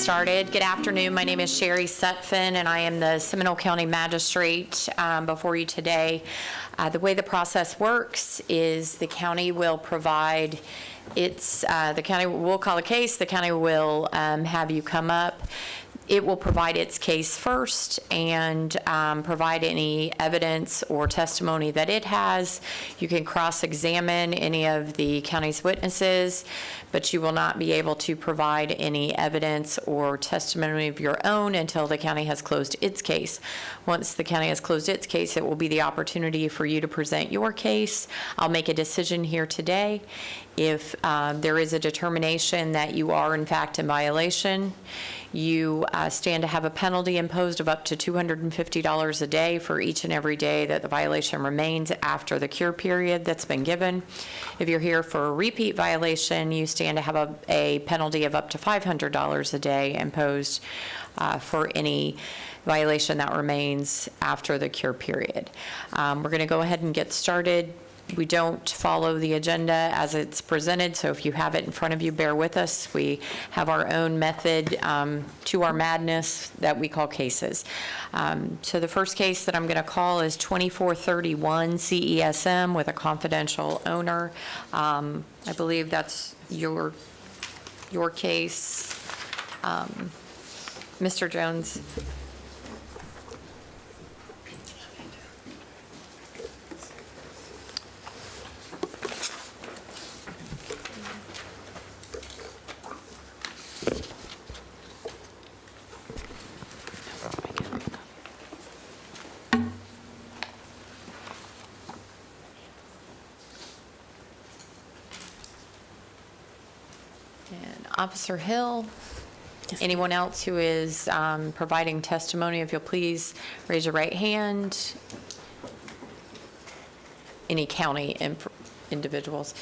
started. Good afternoon. My name is Sherry Sutphin, and I am the Seminole County Magistrate before you today. The way the process works is the county will provide the county will call a case, the county will have you come up. It will provide its case first and provide any evidence or testimony that it has. You can cross-examine any of the county's witnesses, but you will not be able to provide any evidence or testimony of your own until the county has closed its case. Once the county has closed its case, it will be the opportunity for you to present your case. I'll make a decision here today. If there is a determination that you are in fact in violation, you stand to have a penalty imposed of up to $250 a day for each and every day that the violation remains after the cure period that's been given. If you're here for a repeat violation, you stand to have a penalty of up to $500 a day imposed for any violation that remains after the cure period. We're going to go ahead and get started. We don't follow the agenda as it's presented, so if you have it in front of you, bear with us. We have our own method to our madness that we call cases. So the first case that I'm going to call is 2431 CESM with a confidential owner. I believe that's your case. Mr. Jones. Officer Hill, yes. Anyone else who is providing testimony, if you'll please raise your right hand. Any county individuals.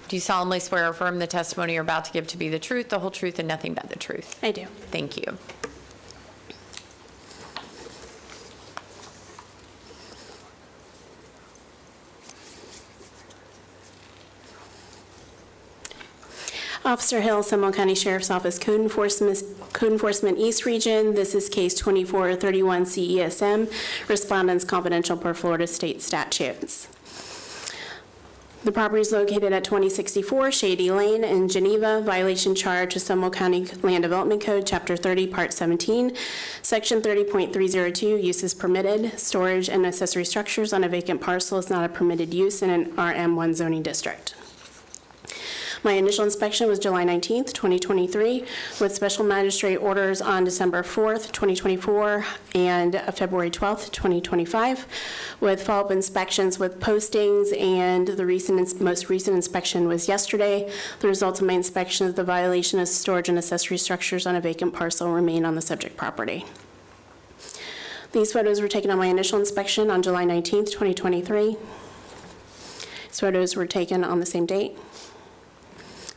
Do you solemnly swear or affirm the testimony you're about to give to be the truth, the whole truth, and nothing but the truth? I do. Thank you. Officer Hill, Seminole County Sheriff's Office, Code Enforcement East Region. This is case 2431 CESM, respondents confidential per Florida state statutes. The property is located at 2064 Shady Lane in Geneva. Violation charge of Seminole County Land Development Code, Chapter 30, Part 17, Section 30.302, uses permitted. Storage and accessory structures on a vacant parcel is not a permitted use in an RM1 zoning district. My initial inspection was July 19th, 2023, with special magistrate orders on December 4th, 2024, and February 12th, 2025, with follow-up inspections with postings, and the most recent inspection was yesterday. The results of my inspection of the violation of storage and accessory structures on a vacant parcel remain on the subject property. These photos were taken on my initial inspection on July 19th, 2023. These photos were taken on the same date.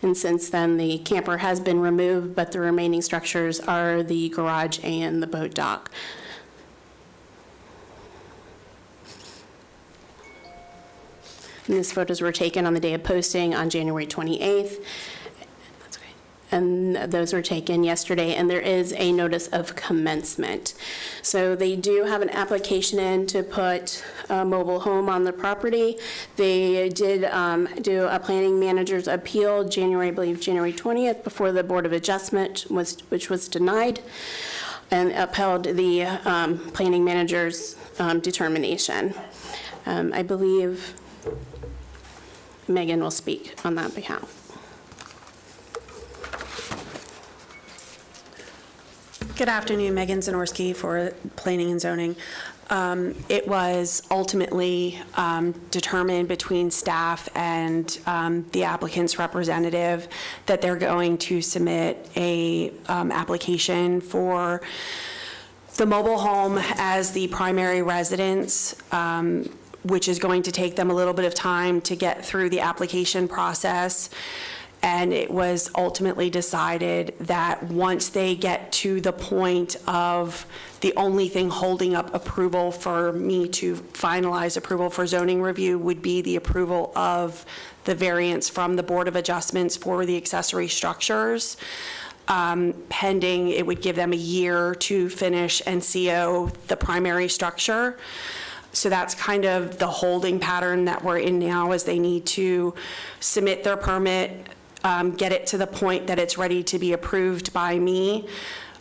And since then, the camper has been removed, but the remaining structures are the garage and the boat dock. And these photos were taken on the day of posting on January 28th. And those were taken yesterday, and there is a notice of commencement. So they do have an application in to put a mobile home on the property. They did do a planning manager's appeal I believe January 20th before the Board of Adjustment, which was denied, and upheld the planning manager's determination. I believe Megan will speak on that behalf. Good afternoon, Megan Zanorski for Planning and Zoning. It was ultimately determined between staff and the applicant's representative that they're going to submit a application for the mobile home as the primary residence, which is going to take them a little bit of time to get through the application process. And it was ultimately decided that once they get to the point of the only thing holding up approval for me to finalize approval for zoning review would be the approval of the variance from the Board of Adjustments for the accessory structures. pending, it would give them a year to finish and CO the primary structure. So that's kind of the holding pattern that we're in now, is they need to submit their permit, get it to the point that it's ready to be approved by me,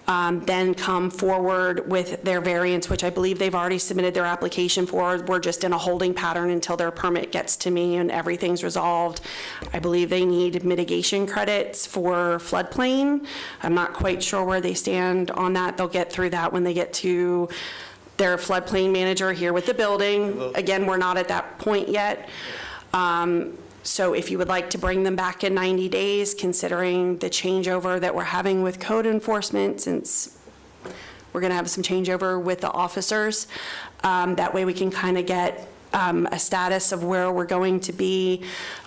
then come forward with their variance, which I believe they've already submitted their application for. We're just in a holding pattern until their permit gets to me and everything's resolved. I believe they need mitigation credits for floodplain. I'm not quite sure where they stand on that. They'll get through that when they get to their floodplain manager here with the building. Again, we're not at that point yet. So if you would like to bring them back in 90 days, considering the changeover that we're having with code enforcement, since we're going to have some changeover with the officers, that way we can kind of get a status of where we're going to be,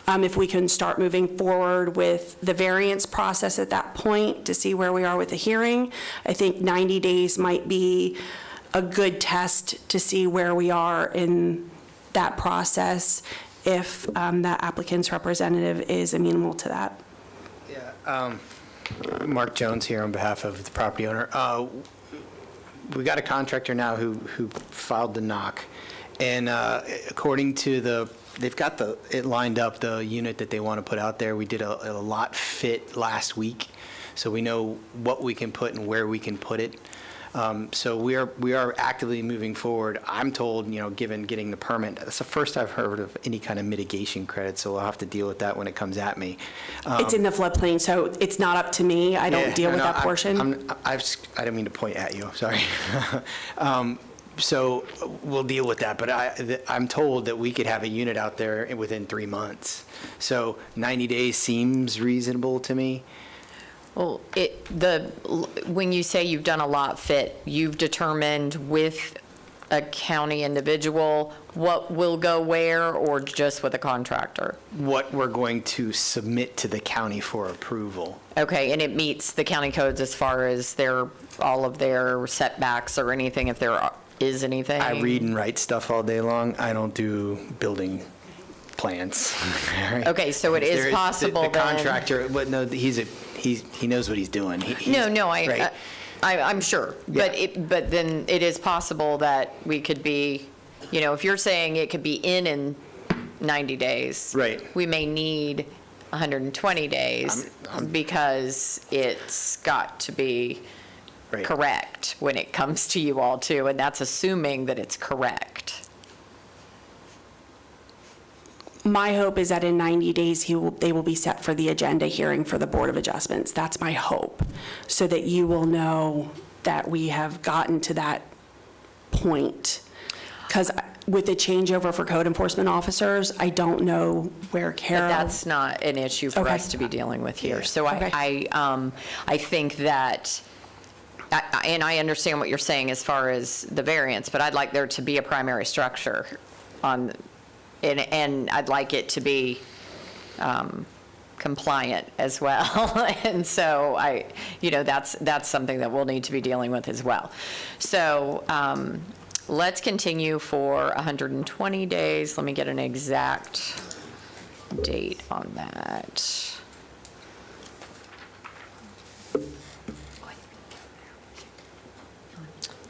if we can start moving forward with the variance process at that point to see where we are with the hearing. I think 90 days might be a good test to see where we are in that process, if the applicant's representative is amenable to that. Yeah, Mark Jones here on behalf of the property owner. We got a contractor now who filed the knock, and according to they've got it lined up, the unit that they want to put out there. We did a lot fit last week, so we know what we can put and where we can put it. So we are actively moving forward. I'm told, given getting the permit, that's the first I've heard of any kind of mitigation credit, so I'll have to deal with that when it comes at me. It's in the floodplain, so it's not up to me. I don't deal with that portion. I didn't mean to point at you, sorry. So we'll deal with that, but I'm told that we could have a unit out there within 3 months. So 90 days seems reasonable to me. Well, when you say you've done a lot fit, you've determined with a county individual what will go where, or just with a contractor? What we're going to submit to the county for approval. Okay, and it meets the county codes as far as all of their setbacks or anything, if there is anything? I read and write stuff all day long. I don't do building plans. Okay, so it is possible the then. contractor, but no, he knows what he's doing. Right. I'm sure, Yeah. but then it is possible that we could be, if you're saying it could be in 90 days. Right. We may need 120 days because it's got to be Right. correct when it comes to you all too, and that's assuming that it's correct. My hope is that in 90 days, they will be set for the agenda hearing for the Board of Adjustments. That's my hope, so that you will know that we have gotten to that point. Because with the changeover for code enforcement officers, I don't know where Carol. But that's not an issue for Okay. us to be dealing with here. So Okay. I think that, and I understand what you're saying as far as the variance, but I'd like there to be a primary structure and I'd like it to be compliant as well. And so that's something that we'll need to be dealing with as well. So let's continue for 120 days. Let me get an exact date on that.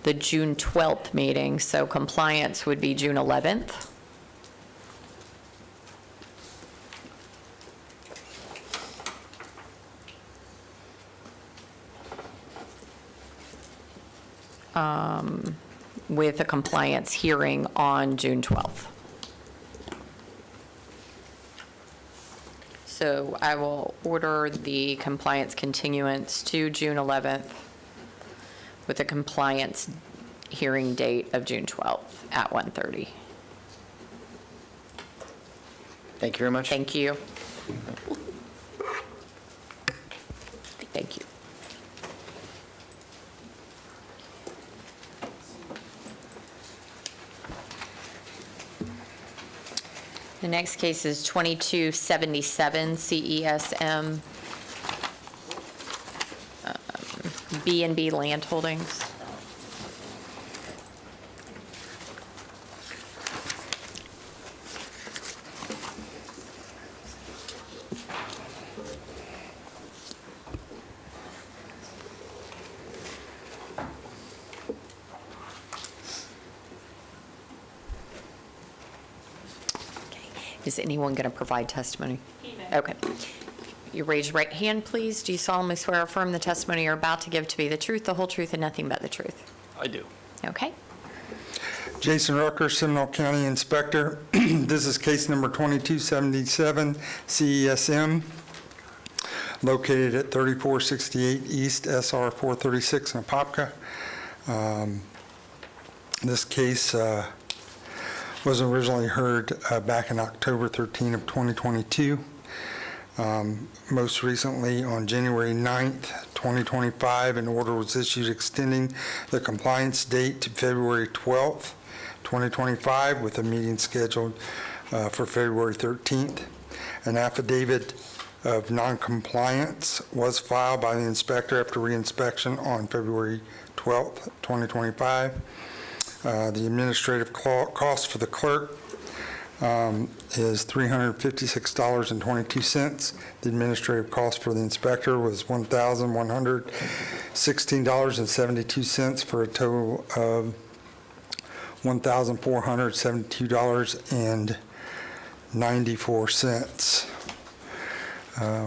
The June 12th meeting, so compliance would be June 11th. With a compliance hearing on June 12th. So I will order the compliance continuance to June 11th with a compliance hearing date of June 12th at 1:30. Thank you very much. Thank you. Thank you. The next case is 2277 CESM B&B Land Holdings. Is anyone going to provide testimony? He may. Okay. You raise your right hand, please. Do you solemnly swear or affirm the testimony you're about to give to be the truth, the whole truth, and nothing but the truth? I do. Okay. Jason Rucker, Seminole County Inspector. This is case number 2277, CESM, located at 3468 East SR 436 in Apopka. This case was originally heard back in October 13 of 2022. Most recently, on January 9th, 2025, an order was issued extending the compliance date to February 12th, 2025, with a meeting scheduled for February 13th. An affidavit of noncompliance was filed by the inspector after reinspection on February 12th, 2025. The administrative cost for the clerk is $356.22. The administrative cost for the inspector was $1,116.72 for a total of $1,472.94.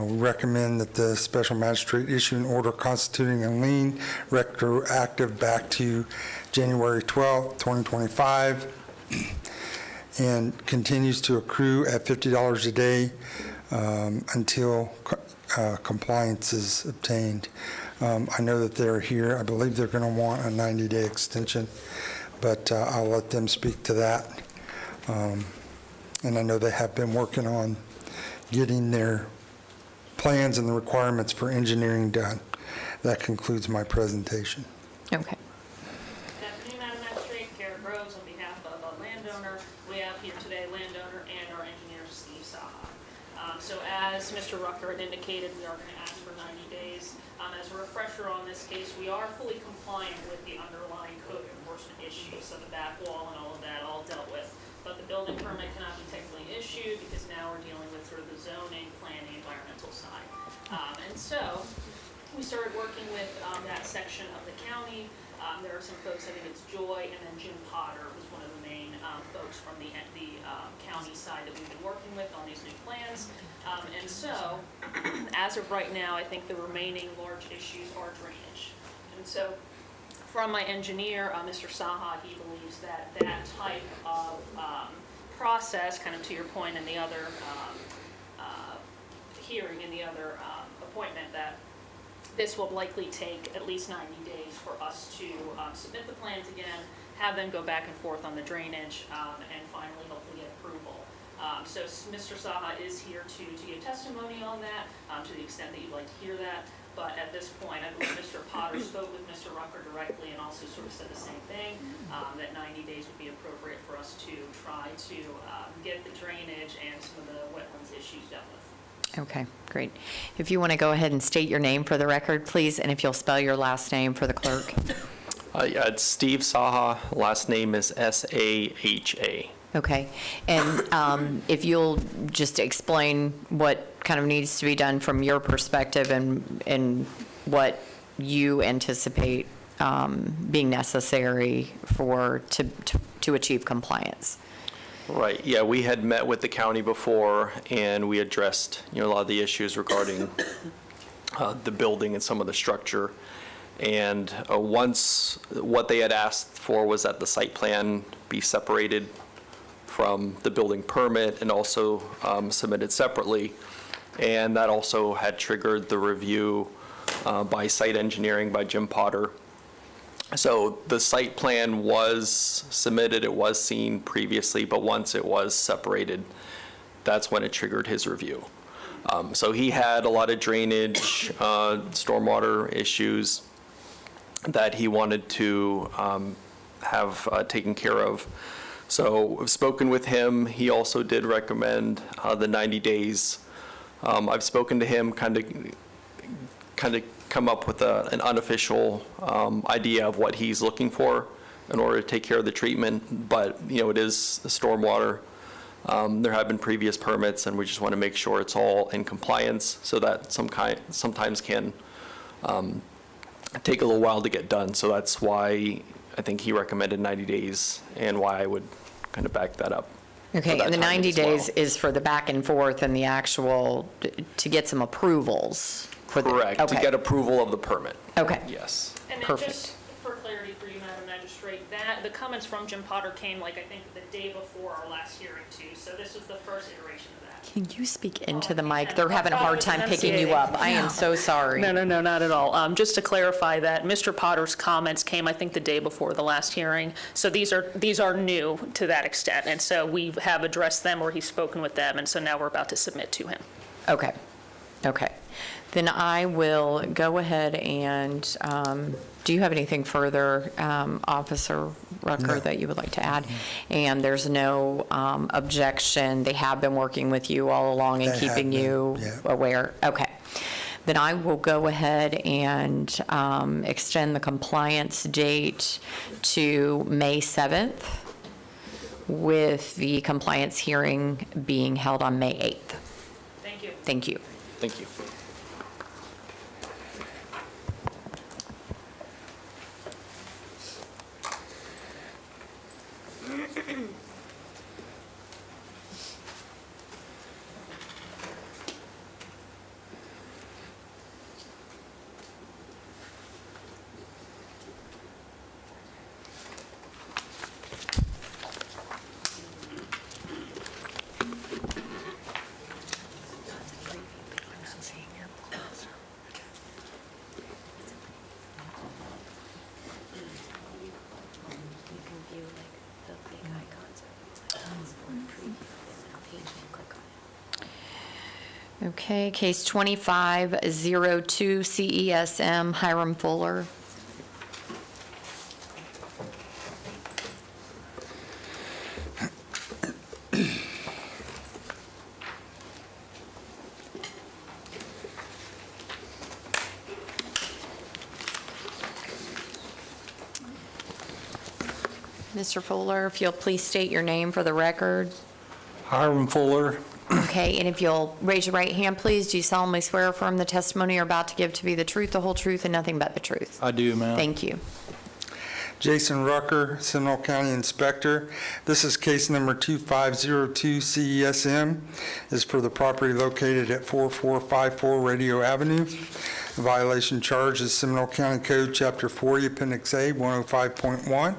We recommend that the special magistrate issue an order constituting a lien retroactive back to January 12th, 2025, and continues to accrue at $50 a day until compliance is obtained. I know that they're here. I believe they're going to want a 90-day extension, but I'll let them speak to that. And I know they have been working on getting their plans and the requirements for engineering done. That concludes my presentation. Okay. Good afternoon, Madam Magistrate. Garrett Groves on behalf of a landowner. We have here today landowner and our engineer, Steve Saha. So as Mr. Rucker had indicated, we are going to ask for 90 days. As a refresher on this case, we are fully compliant with the underlying code enforcement issues, so the back wall and all of that all dealt with. But the building permit cannot be technically issued because now we're dealing with sort of the zoning, planning, environmental side. And so we started working with that section of the county. There are some folks, I think it's Joy, and then Jim Potter was one of the main folks from the county side that we've been working with on these new plans. And so, as of right now, I think the remaining large issues are drainage. And so, from my engineer, Mr. Saha, he believes that that type of process, kind of to your point in the other hearing, in the other appointment, that this will likely take at least 90 days for us to submit the plans again, have them go back and forth on the drainage, and finally hopefully get approval. So Mr. Saha is here to give testimony on that, to the extent that you'd like to hear that. But at this point, I believe Mr. Potter spoke with Mr. Rucker directly and also sort of said the same thing, that 90 days would be appropriate for us to try to get the drainage and some of the wetlands issues dealt with. Okay, great. If you want to go ahead and state your name for the record, please, and if you'll spell your last name for the clerk. Yeah, it's Steve Saha. Last name is S-A-H-A. Okay, and if you'll just explain what kind of needs to be done from your perspective and what you anticipate being necessary to achieve compliance. Right, yeah, we had met with the county before, and we addressed, a lot of the issues regarding the building and some of the structure. And once, what they had asked for was that the site plan be separated from the building permit and also submitted separately. And that also had triggered the review by site engineering by Jim Potter. So the site plan was submitted, it was seen previously, but once it was separated, that's when it triggered his review. So he had a lot of drainage, stormwater issues that he wanted to have taken care of. So I've spoken with him. He also did recommend the 90 days. I've spoken to him, kind of come up with an unofficial idea of what he's looking for in order to take care of the treatment. But, it is stormwater. There have been previous permits, and we just want to make sure it's all in compliance, so that sometimes can take a little while to get done. So that's why I think he recommended 90 days and why I would kind of back that up. Okay, that and the timing 90 as well. days is for the back and forth and the actual, to get some approvals for the... Correct, to okay. get approval of the permit. Okay. Yes. And then Perfect. just for clarity for you, Madam Magistrate, that, the comments from Jim Potter came like, I think, the day before our last hearing too, so this was the first iteration of that. Can you speak into the mic? and They're having a I thought I hard was time picking you up. I am so sorry. No, not at all. Just to clarify that, Mr. Potter's comments came, I think, the day before the last hearing. So these are new to that extent. And so we have addressed them, or he's spoken with them, and so now we're about to submit to him. Okay, okay. Then I will go ahead and, do you have anything further, Officer Rucker, that you would like to add? And there's no objection, they have been working with you all along and They have keeping been, you yeah. aware? Okay. Then I will go ahead and extend the compliance date to May 7th, with the compliance hearing being held on May 8th. Thank you. Thank you. Thank you. Okay, case 2502 CESM, Hiram Fuller. Mr. Fuller, if you'll please state your name for the record. Hiram Fuller, Okay, and if you'll raise your right hand, please, do you solemnly swear or affirm the testimony you're about to give to be the truth, the whole truth, and nothing but the truth? I do, ma'am. Thank you. Jason Rucker, Seminole County Inspector. This is case number 2502 CESM. Is for the property located at 4454 Radio Avenue. The violation charge is Seminole County Code, Chapter 40, Appendix A, 105.1.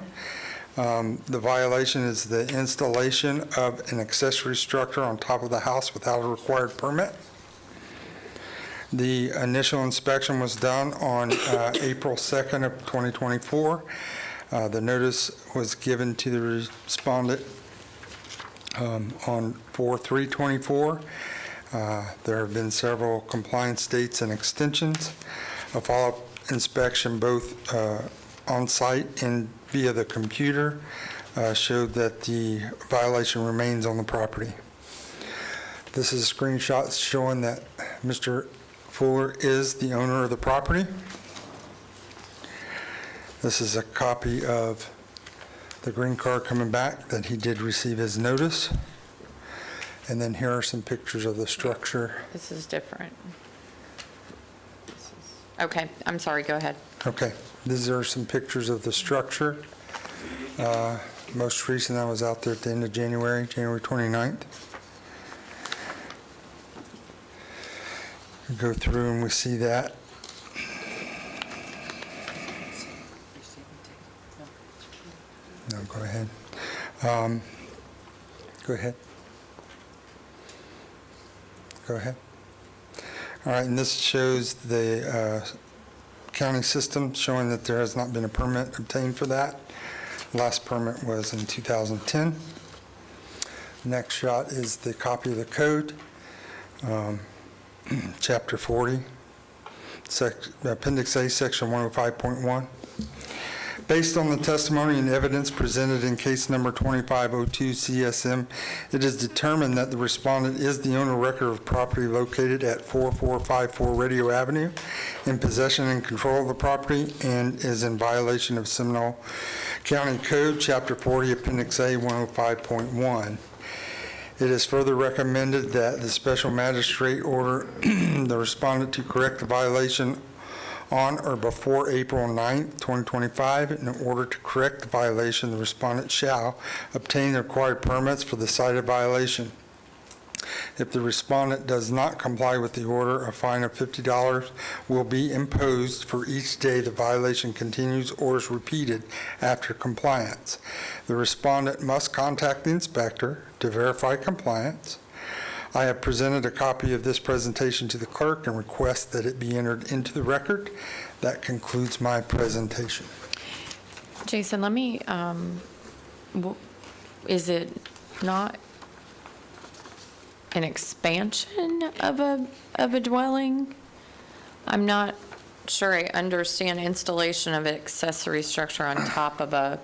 The violation is the installation of an accessory structure on top of the house without a required permit. The initial inspection was done on April 2nd of 2024. The notice was given to the respondent on 4/3/24. There have been several compliance dates and extensions. A follow-up inspection both on-site and via the computer showed that the violation remains on the property. This is a screenshot showing that Mr. Fuller is the owner of the property. This is a copy of the green card coming back that he did receive his notice. And then here are some pictures of the structure. This is different. Okay, I'm sorry, go ahead. Okay, these are some pictures of the structure. Most recent, I was out there at the end of January 29th. We go through and we see that. No, go ahead. Go ahead. Go ahead. All right, and this shows the county system showing that there has not been a permit obtained for that. Last permit was in 2010. Next shot is the copy of the code, Chapter 40, Appendix A, Section 105.1. Based on the testimony and evidence presented in case number 2502 CSM, it is determined that the respondent is the owner record of property located at 4454 Radio Avenue, in possession and control of the property, and is in violation of Seminole County Code, Chapter 40, Appendix A, 105.1. It is further recommended that the special magistrate order the respondent to correct the violation on or before April 9th, 2025. In order to correct the violation, the respondent shall obtain the required permits for the cited violation. If the respondent does not comply with the order, a fine of $50 will be imposed for each day the violation continues or is repeated after compliance. The respondent must contact the inspector to verify compliance. I have presented a copy of this presentation to the clerk and request that it be entered into the record. That concludes my presentation. Jason, let me, is it not an expansion of a dwelling? I'm not sure I understand installation of accessory structure on top of a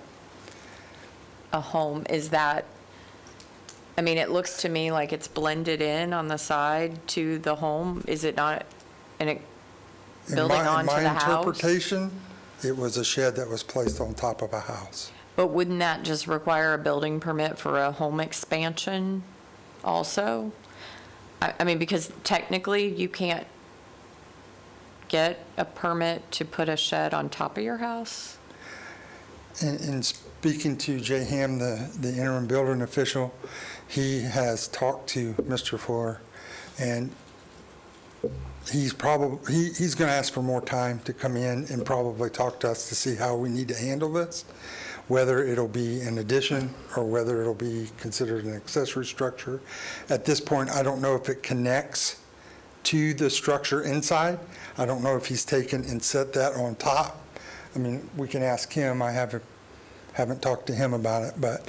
home. Is that, I mean, it looks to me like it's blended in on the side to the home. Is it not building onto the In my house? interpretation, it was a shed that was placed on top of a house. But wouldn't that just require a building permit for a home expansion also? I mean, because technically you can't get a permit to put a shed on top of your house? In speaking to Jay Ham, the interim building official, he has talked to Mr. Fuller, and he's going to ask for more time to come in and probably talk to us to see how we need to handle this, whether it'll be an addition or whether it'll be considered an accessory structure. At this point, I don't know if it connects to the structure inside. I don't know if he's taken and set that on top. I mean, we can ask him. I haven't talked to him about it, but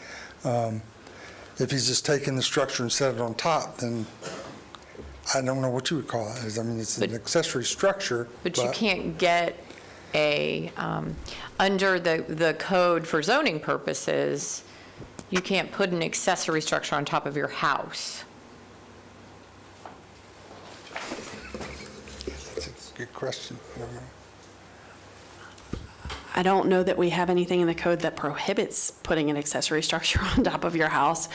if he's just taken the structure and set it on top, then I don't know what you would call it. I mean, it's an accessory structure. But you can't get a, under the code for zoning purposes, you can't put an accessory structure on top of your house. That's a good question. I don't know. I don't know that we have anything in the code that prohibits putting an accessory structure on top of your house,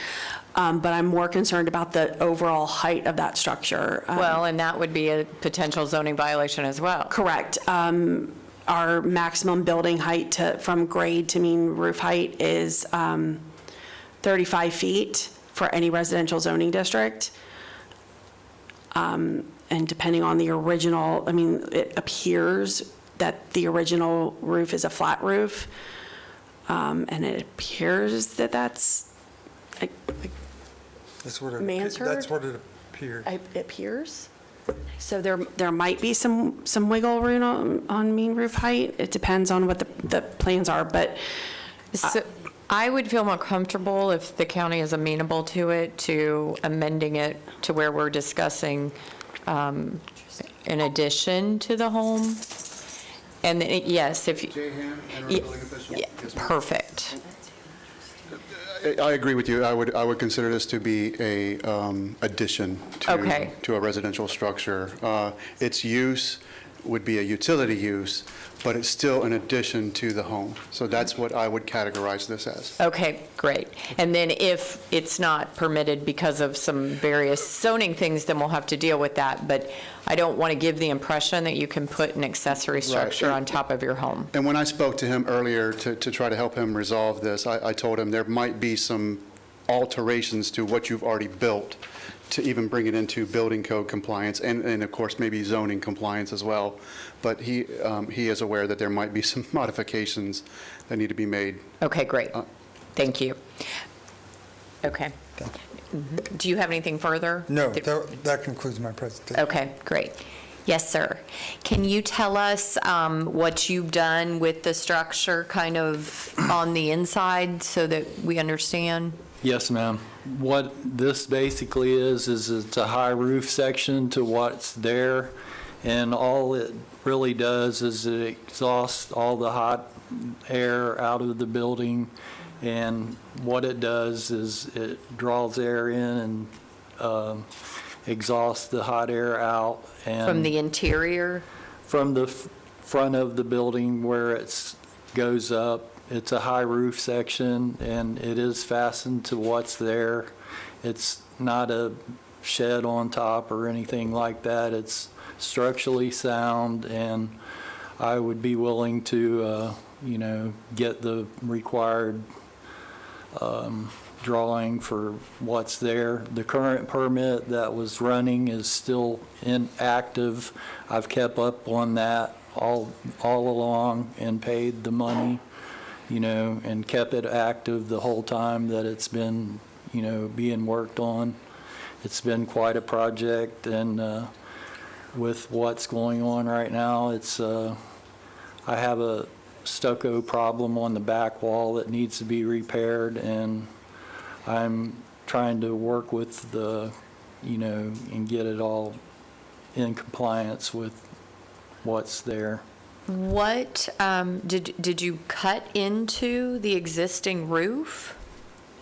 but I'm more concerned about the overall height of that structure. Well, and that would be a potential zoning violation as well. Correct. Our maximum building height from grade to mean roof height is 35 feet for any residential zoning district. And depending on the original, I mean, it appears that the original roof is a flat roof. And it appears that that's That's what it Mansard? That's what it appeared. It appears. So there might be some wiggle room on mean roof height. It depends on what the plans are, but So I would feel more comfortable if the county is amenable to it, to amending it to where we're discussing in addition to the home. And then, yes, if you. Jay Ham, interim Yeah, building official. yeah, Yes, ma'am. perfect. I agree with you. I would consider this to be a addition Okay. to a residential structure. Its use would be a utility use, but it's still an addition to the home. So that's what I would categorize this as. Okay, great. And then if it's not permitted because of some various zoning things, then we'll have to deal with that. But I don't want to give the impression that you can put an accessory structure on top of your home. And when I spoke to him earlier to try to help him resolve this, I told him there might be some alterations to what you've already built to even bring it into building code compliance and of course, maybe zoning compliance as well. But he is aware that there might be some modifications that need to be made. Okay, great. Thank you. Okay. Mhm. Do you have anything further? No, that concludes my presentation. Okay, great. Yes, sir. Can you tell us what you've done with the structure kind of on the inside so that we understand? Yes, ma'am. What this basically is it's a high roof section to what's there, and all it really does is it exhausts all the hot air out of the building, and what it does is it draws air in and exhausts the hot air out. And From the interior? from the front of the building where it goes up. It's a high roof section, and it is fastened to what's there. It's not a shed on top or anything like that. It's structurally sound, and I would be willing to, get the required drawing for what's there. The current permit that was running is still inactive. I've kept up on that all along and paid the money, and kept it active the whole time that it's been, being worked on. It's been quite a project, and with what's going on right now, I have a stucco problem on the back wall that needs to be repaired, and I'm trying to work with and get it all in compliance with what's there. What, did you cut into the existing roof?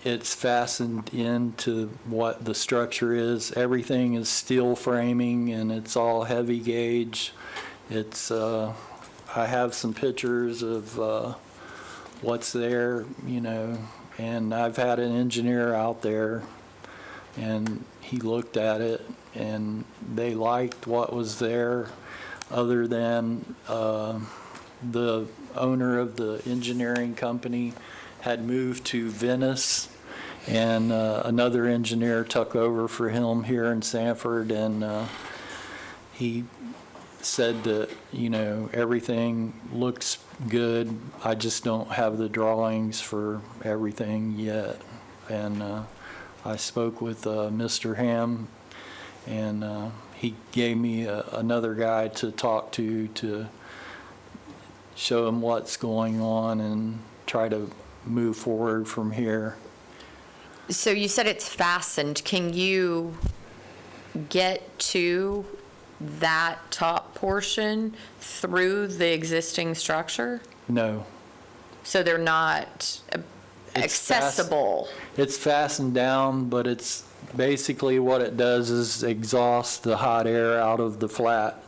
It's fastened into what the structure is. Everything is steel framing, and it's all heavy gauge. I have some pictures of what's there, and I've had an engineer out there, and he looked at it, and they liked what was there, other than the owner of the engineering company had moved to Venice, and another engineer took over for him here in Sanford, and he said that, everything looks good. I just don't have the drawings for everything yet. And I spoke with Mr. Ham, and he gave me another guy to talk to show him what's going on and try to move forward from here. So you said it's fastened. Can you get to that top portion through the existing structure? No. So they're not accessible? It's fastened down, but it's basically what it does is exhaust the hot air out of the flat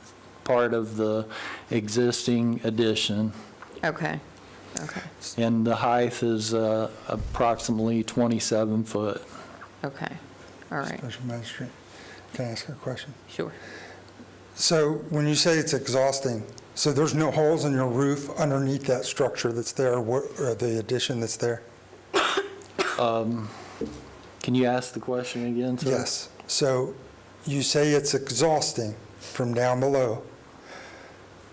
part of the existing addition. Okay. And the height is approximately 27 foot. Okay. All right. Special magistrate, can I ask a question? Sure. So when you say it's exhausting, so there's no holes in your roof underneath that structure that's there, or the addition that's there? Can you ask the question again, sir? Yes. So you say it's exhausting from down below.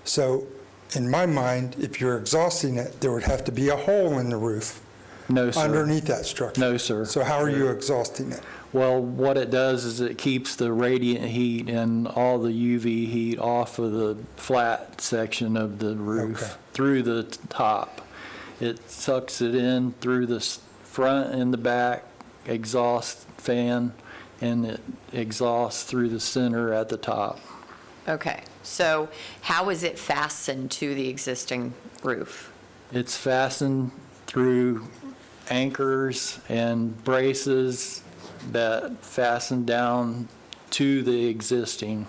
So in my mind, if you're exhausting it, there would have to be a hole in the roof No, sir. underneath that structure. No, sir. So how are you exhausting it? Well, what it does is it keeps the radiant heat and all the UV heat off of the flat section of the roof. Okay. Through the top. It sucks it in through the front and the back exhaust fan, and it exhausts through the center at the top. Okay. So how is it fastened to the existing roof? It's fastened through anchors and braces that fasten down to the existing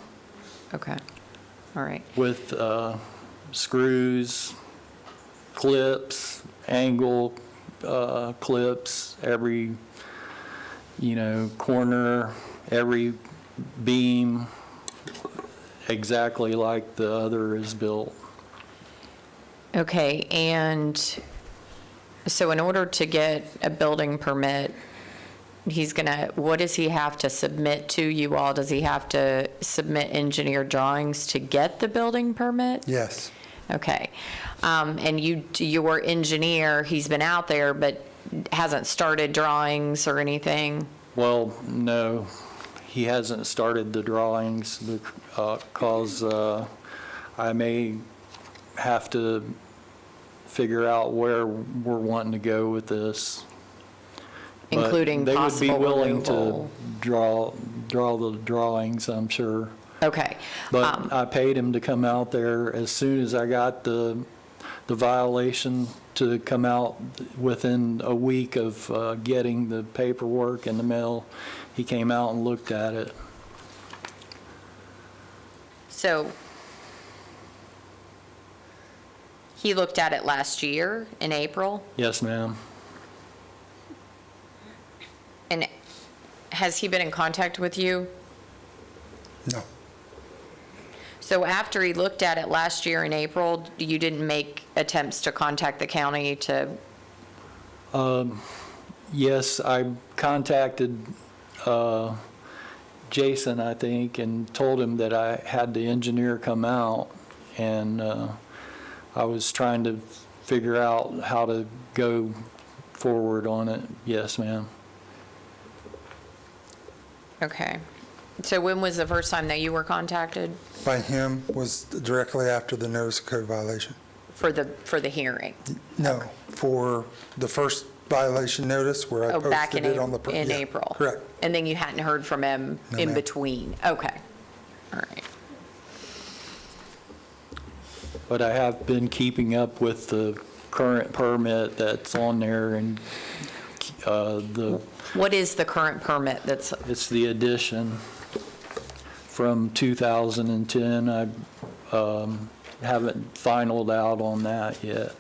Okay. All right. with screws, clips, angle clips, every, corner, every beam, exactly like the other is built. Okay. And so in order to get a building permit, what does he have to submit to you all? Does he have to submit engineer drawings to get the building permit? Yes. Okay. And your engineer, he's been out there, but hasn't started drawings or anything? Well, no, he hasn't started the drawings because I may have to figure out where we're wanting to go with this. But Including possible they would be willing removal. to draw the drawings, I'm sure. Okay. But I paid him to come out there as soon as I got the violation to come out within a week of getting the paperwork in the mail. He came out and looked at it. So he looked at it last year in April? Yes, ma'am. And has he been in contact with you? No. So after he looked at it last year in April, you didn't make attempts to contact the county to, Yes, I contacted Jason, I think, and told him that I had the engineer come out, and I was trying to figure out how to go forward on it. Yes, ma'am. okay. So when was the first time that you were contacted By him was directly after the notice of code violation. for the hearing? No, for the first violation notice where I Oh, back posted in it on the. In yeah, April? Correct. And then you hadn't heard from him No, in ma'am. between? Okay, all right. But I have been keeping up with the current permit that's on there, and What is the current permit that's, it's the addition from 2010. I haven't finalized out on that yet.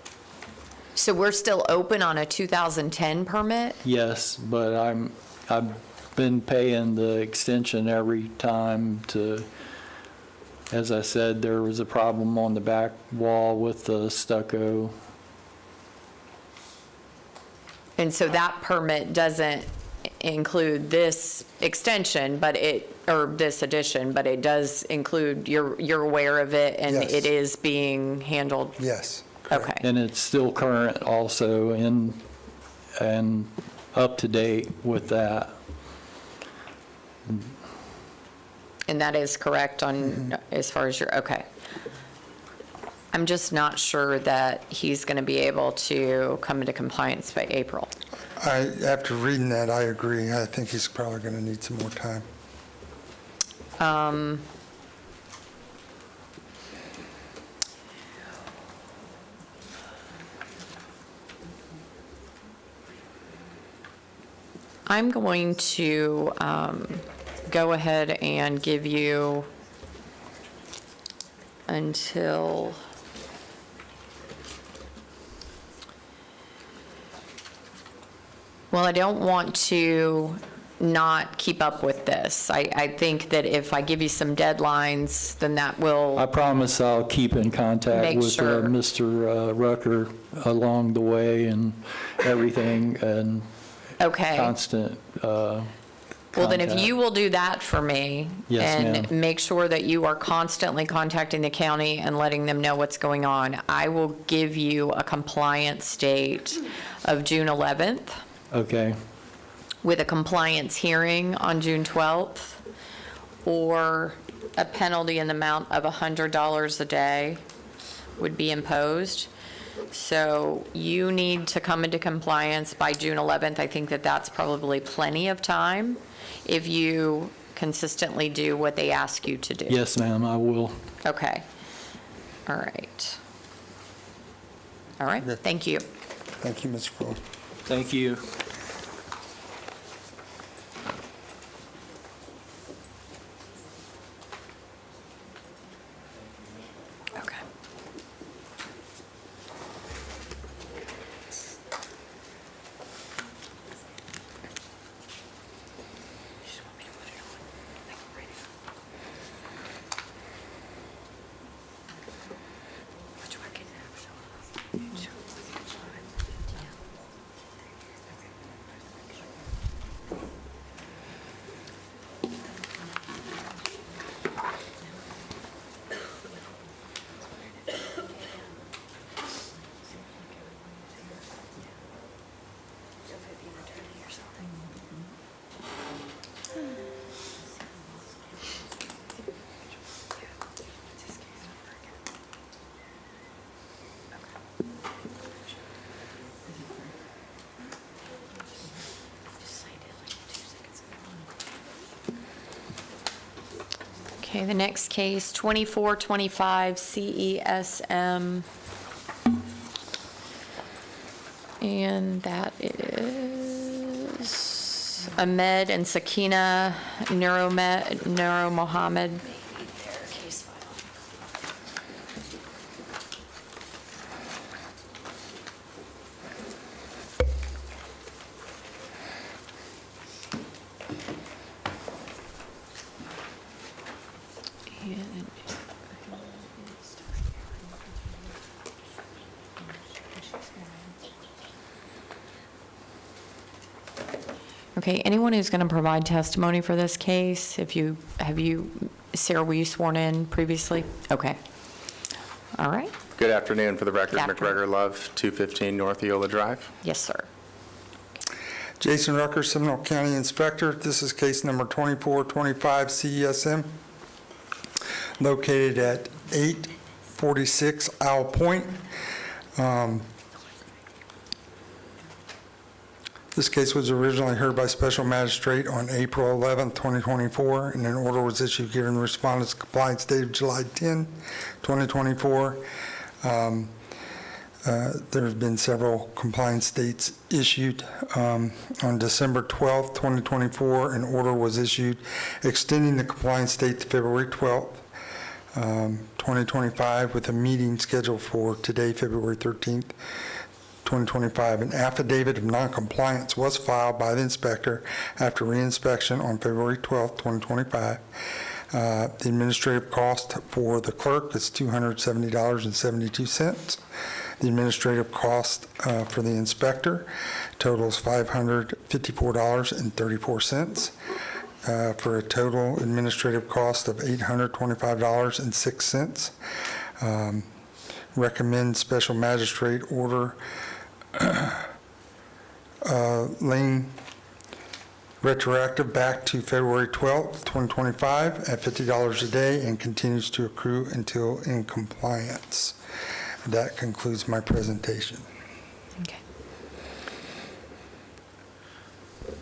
so we're still open on a 2010 permit? Yes, but I've been paying the extension every time to, as I said, there was a problem on the back wall with the stucco. And so that permit doesn't include this extension, but or this addition, but it does include, you're aware of it, and Yes. it is being handled? Yes. correct. Okay, And it's still current also and up to date with that. and that is correct on, as far as your, okay. I'm just not sure that he's going to be able to come into compliance by April. After reading that, I agree. I think he's probably going to need some more time. I'm going to go ahead and give you until, well, I don't want to not keep up with this. I think that if I give you some deadlines, then that I will, promise I'll keep in contact Make with sure. Mr. Rucker along the way and everything, and okay. constant Well, then if contact. you will do that for me. Yes, ma'am. And make sure that you are constantly contacting the county and letting them know what's going on, I will give you a compliance date of June 11th Okay, with a compliance hearing on June 12th, or a penalty in the amount of $100 a day would be imposed. So you need to come into compliance by June 11th. I think that that's probably plenty of time if you consistently do what they ask you to do. yes, ma'am, I will. Okay. All right. All right, thank you. Thank you, Mr. Fuller. Thank you. Okay. Okay, the next case, 2425 CESM. And that is Ahmed and Sakina Nuro Mohammed. Okay, anyone who's going to provide testimony for this case, Sarah, were you sworn in previously? Okay. All right. Good afternoon. For the record, Good afternoon. McGregor Love, 215 North Eola Drive. Yes, sir. Jason Rucker, Seminole County Inspector. This is case number 2425 CESM, located at 846 Owl Point. This case was originally heard by Special Magistrate on April 11, 2024, and an order was issued giving the respondent's compliance date of July 10, 2024. There have been several compliance dates issued. On December 12, 2024, an order was issued extending the compliance date to February 12, 2025, with a meeting scheduled for today, February 13th, 2025. An affidavit of noncompliance was filed by the inspector after reinspection on February 12, 2025. The administrative cost for the clerk is $270.72. The administrative cost for the inspector totals $554.34, for a total administrative cost of $825.06. Recommend Special Magistrate order lien retroactive back to February 12th, 2025 at $50 a day and continues to accrue until in compliance. That concludes my presentation. Okay.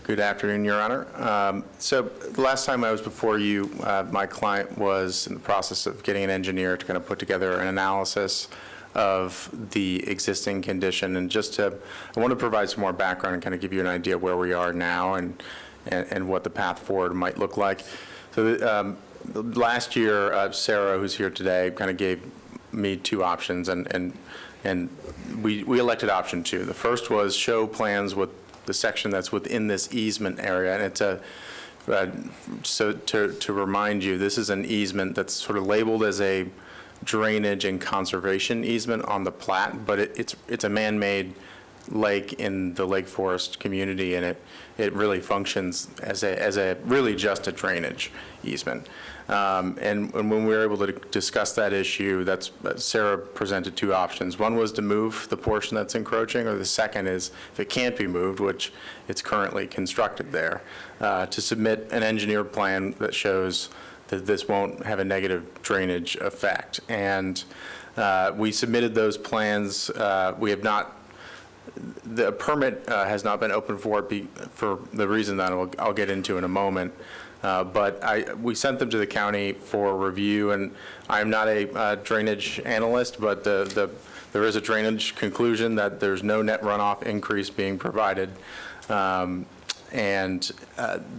Good afternoon, Your Honor. So the last time I was before you, my client was in the process of getting an engineer to kind of put together an analysis of the existing condition. And I want to provide some more background and kind of give you an idea of where we are now and what the path forward might look like. So last year, Sarah, who's here today, kind of gave me two options, and we elected option 2. The first was show plans with the section that's within this easement area, and it's so to remind you, this is an easement that's sort of labeled as a drainage and conservation easement on the plat, but it's a man-made lake in the Lake Forest community, and it really functions as a really just a drainage easement. And when we were able to discuss that issue, Sarah presented two options. One was to move the portion that's encroaching, or the second is, if it can't be moved, which it's currently constructed there, to submit an engineered plan that shows that this won't have a negative drainage effect. And we submitted those plans. We have not. The permit has not been open for it for the reason that I'll get into in a moment. But we sent them to the county for review, and I'm not a drainage analyst, but there is a drainage conclusion that there's no net runoff increase being provided. And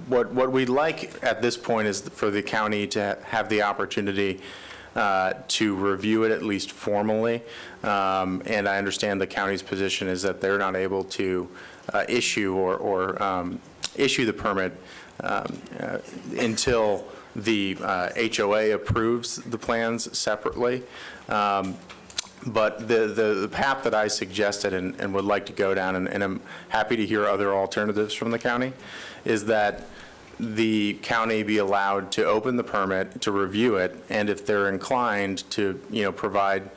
what we'd like at this point is for the county to have the opportunity to review it at least formally. And I understand the county's position is that they're not able to issue or issue the permit until the HOA approves the plans separately. But the path that I suggested and would like to go down, and I'm happy to hear other alternatives from the county, is that the county be allowed to open the permit, to review it, and if they're inclined to, provide,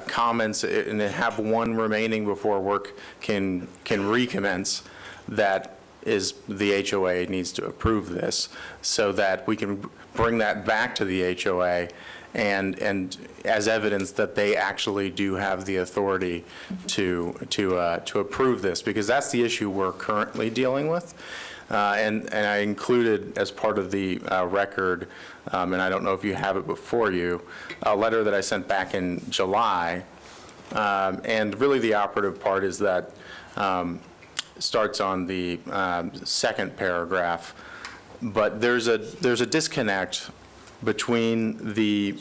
comments and have one remaining before work can recommence, that is the HOA needs to approve this so that we can bring that back to the HOA and as evidence that they actually do have the authority to approve this, because that's the issue we're currently dealing with. And I included as part of the record, and I don't know if you have it before you, a letter that I sent back in July. And really the operative part is that starts on the second paragraph. But there's a disconnect between the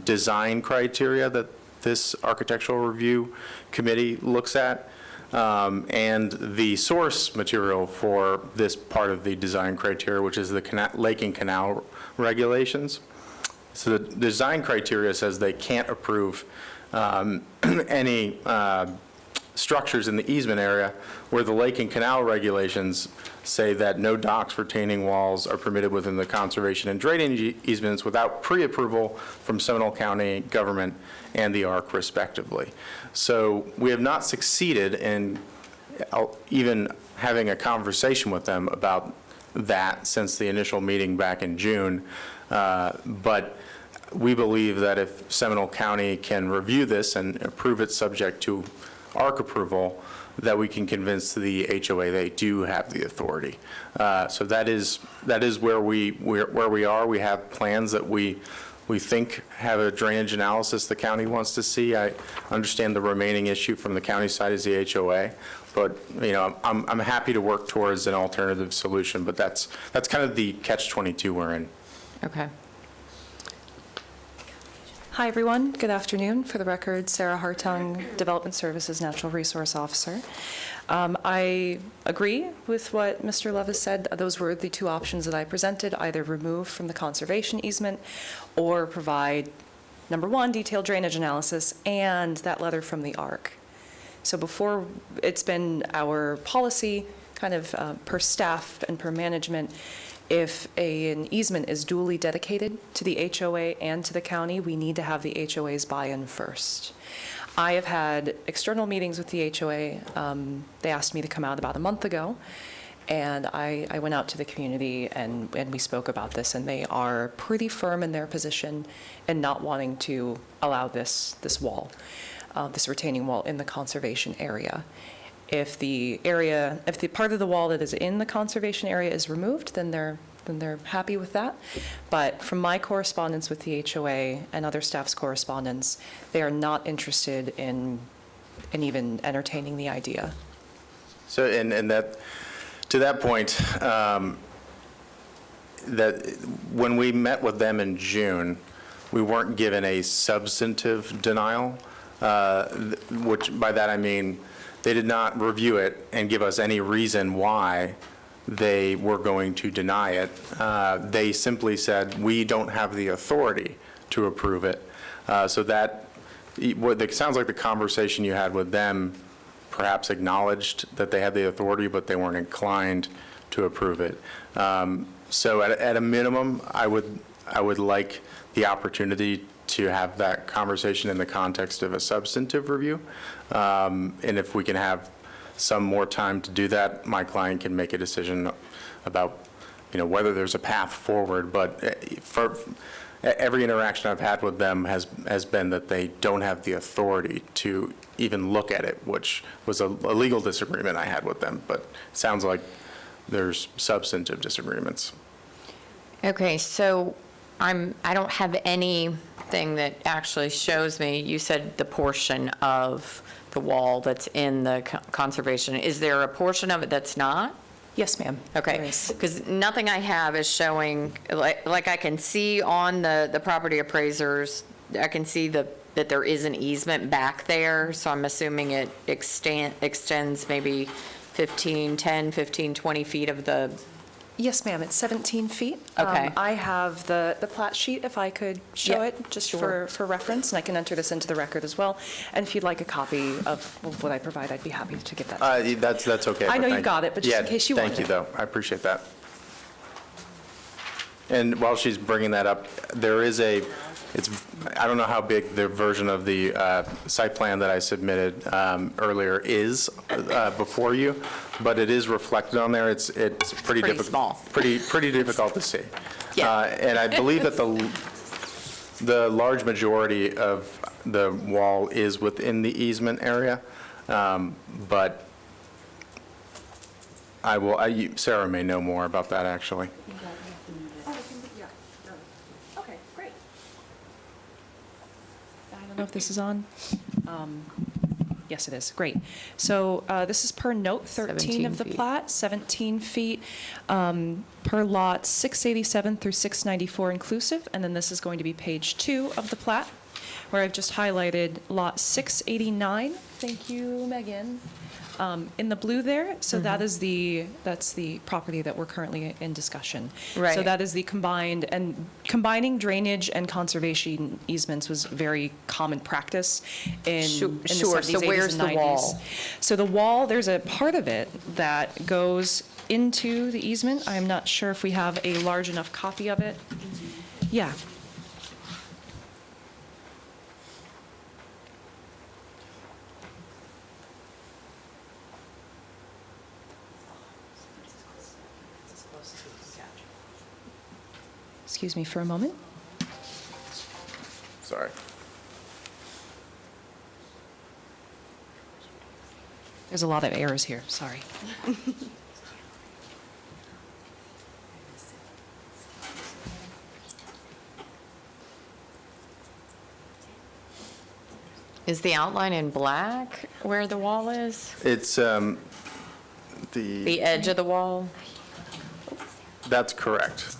design criteria that this architectural review committee looks at and the source material for this part of the design criteria, which is the lake and canal regulations. So the design criteria says they can't approve any structures in the easement area, where the lake and canal regulations say that no docks, retaining walls are permitted within the conservation and drainage easements without pre-approval from Seminole County government and the ARC respectively. So we have not succeeded in even having a conversation with them about that since the initial meeting back in June. But we believe that if Seminole County can review this and approve it subject to ARC approval, that we can convince the HOA they do have the authority. So that is where we are. We have plans that we think have a drainage analysis the county wants to see. I understand the remaining issue from the county side is the HOA, but I'm happy to work towards an alternative solution. But that's kind of the catch-22 we're in. Okay. Hi, everyone. Good afternoon. For the record, Sarah Hartung, Development Services Natural Resource Officer. I agree with what Mr. Levis said. Those were the two options that I presented, either remove from the conservation easement or provide, number one, detailed drainage analysis and that letter from the ARC. So before, it's been our policy, kind of per staff and per management, if an easement is duly dedicated to the HOA and to the county, we need to have the HOA's buy-in first. I have had external meetings with the HOA. They asked me to come out about a month ago, and I went out to the community and we spoke about this, and they are pretty firm in their position in not wanting to allow this wall, this retaining wall in the conservation area. If the part of the wall that is in the conservation area is removed, then they're happy with that. But from my correspondence with the HOA and other staff's correspondence, they are not interested in even entertaining the idea. So, and that, to that point, that when we met with them in June, we weren't given a substantive denial, which by that I mean they did not review it and give us any reason why they were going to deny it. They simply said, we don't have the authority to approve it. So that, it sounds like the conversation you had with them perhaps acknowledged that they had the authority, but they weren't inclined to approve it. So at a minimum, I would like the opportunity to have that conversation in the context of a substantive review. And if we can have some more time to do that, my client can make a decision about, whether there's a path forward. But for every interaction I've had with them has been that they don't have the authority to even look at it, which was a legal disagreement I had with them. But it sounds like there's substantive disagreements. Okay, so I don't have anything that actually shows me, you said the portion of the wall that's in the conservation. Is there a portion of it that's not? Yes, ma'am. Okay, because nothing I have is showing, like I can see on the property appraisers, I can see that there is an easement back there, so I'm assuming it extends maybe 15, 20 feet of the. Yes, ma'am. It's 17 feet. Okay. I have the plat sheet, if I could show Yeah, it, just sure. for reference, and I can enter this into the record as well. And if you'd like a copy of what I provide, I'd be happy to get that. That's okay. I know but you got it, but just in case you Thank wanted you, it. though. I appreciate that. And while she's bringing that up, there is I don't know how big the version of the site plan that I submitted earlier is before you, but it is reflected on there. It's pretty difficult. small. Pretty difficult to see. Yeah. And I believe that the large majority of the wall is within the easement area, but Sarah may know more about that, actually. Okay, great. I don't know if this is on. Yes, it is. Great. So this is per note 13 17 of the feet. plat, 17 feet per lot 687 through 694 inclusive. And then this is going to be page 2 of the plat, where I've just highlighted lot 689. Thank you, Megan. In the blue there, so that's the property that we're currently in discussion. So Right. that is the combined, and combining drainage and conservation easements was very common practice in the Sure. 70s, So 80s, where's and the 90s. wall? So the wall, there's a part of it that goes into the easement. I'm not sure if we have a large enough copy of it. Yeah. Excuse me for a moment. Sorry. There's a lot of errors here, sorry. Is the outline in black where the wall is? It's The edge of the wall? that's correct.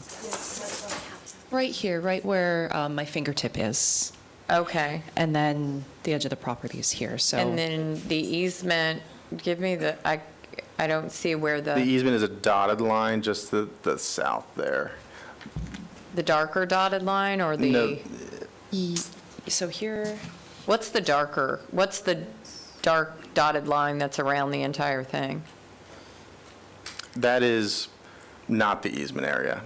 Right here, right where my fingertip is. Okay. And then the edge of the property is here, so. And then the easement, give me the, I don't see where The the easement is a dotted line, just the south there. darker dotted line or No, the, So here, what's the dark dotted line that's around the entire thing? that is not the easement area.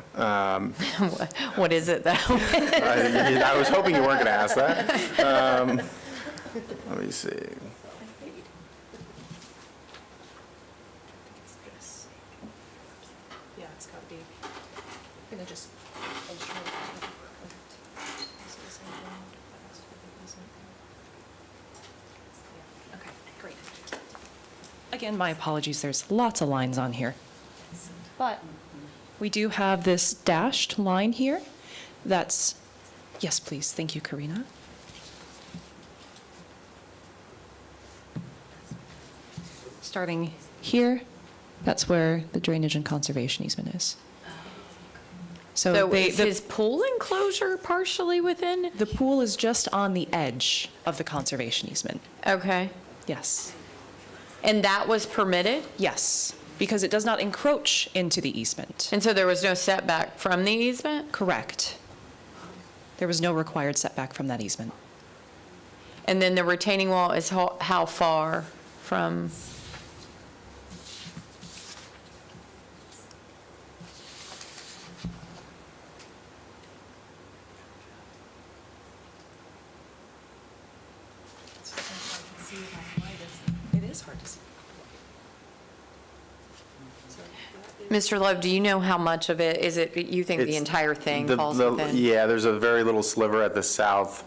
What is it though? I was hoping you weren't going to ask that. Let me see. yeah, it's got to be, I'm going to just. Okay, great. Again, my apologies, there's lots of lines on here. But we do have this dashed line here that's, yes, please, thank you, Karina. Starting here, that's where the drainage and conservation easement is. So they- is his pool enclosure partially within? The pool is just on the edge of the conservation easement. Okay. Yes. And that was permitted? Yes, because it does not encroach into the easement. And so there was no setback from the easement? Correct. There was no required setback from that easement. And then the retaining wall is how far from? It is hard to see. Mr. Love, do you know how much of it, is it, you think the It's entire thing the- falls the- within? Yeah, there's a very little sliver at the south,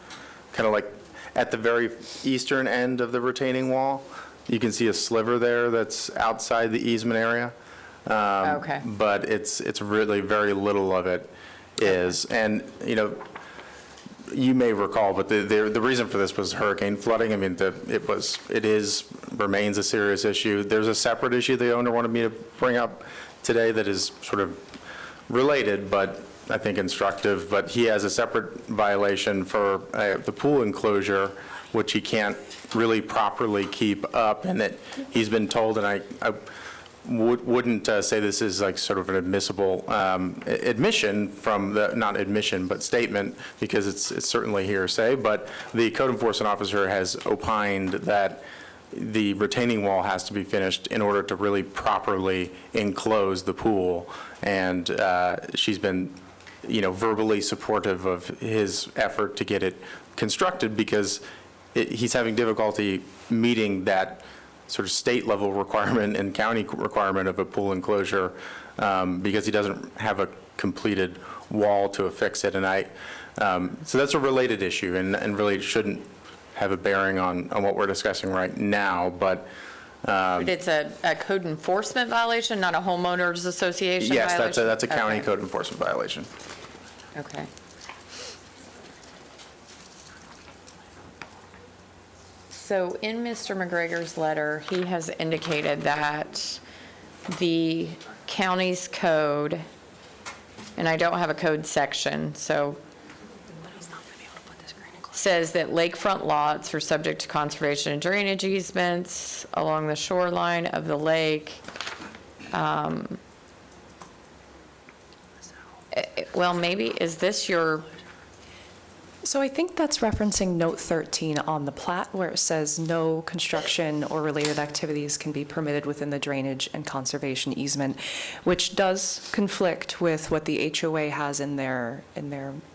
kind of like at the very eastern end of the retaining wall. You can see a sliver there that's outside the easement area. Okay. But it's really very little of it is. And, you know, you may recall, but the reason for this was hurricane flooding. I mean, remains a serious issue. There's a separate issue the owner wanted me to bring up today that is sort of related, but I think instructive. But he has a separate violation for the pool enclosure, which he can't really properly keep up, and that he's been told, and I wouldn't say this is like sort of an admissible admission from the, not admission, but statement, because it's certainly hearsay, but the code enforcement officer has opined that the retaining wall has to be finished in order to really properly enclose the pool. And she's been, you know, verbally supportive of his effort to get it constructed, because he's having difficulty meeting that sort of state level requirement and county requirement of a pool enclosure, because he doesn't have a completed wall to affix it. And so that's a related issue, and really shouldn't have a bearing on what we're discussing right now, but. It's a code enforcement violation, not a homeowners association violation? Yes, that's a county Okay. code enforcement violation. Okay. So in Mr. McGregor's letter, he has indicated that the county's code, and I don't have a code section, so says that lakefront lots are subject to conservation and drainage easements along the shoreline of the lake. Well, maybe, is this your, So I think that's referencing Note 13 on the plat, where it says no construction or related activities can be permitted within the drainage and conservation easement, which does conflict with what the HOA has in their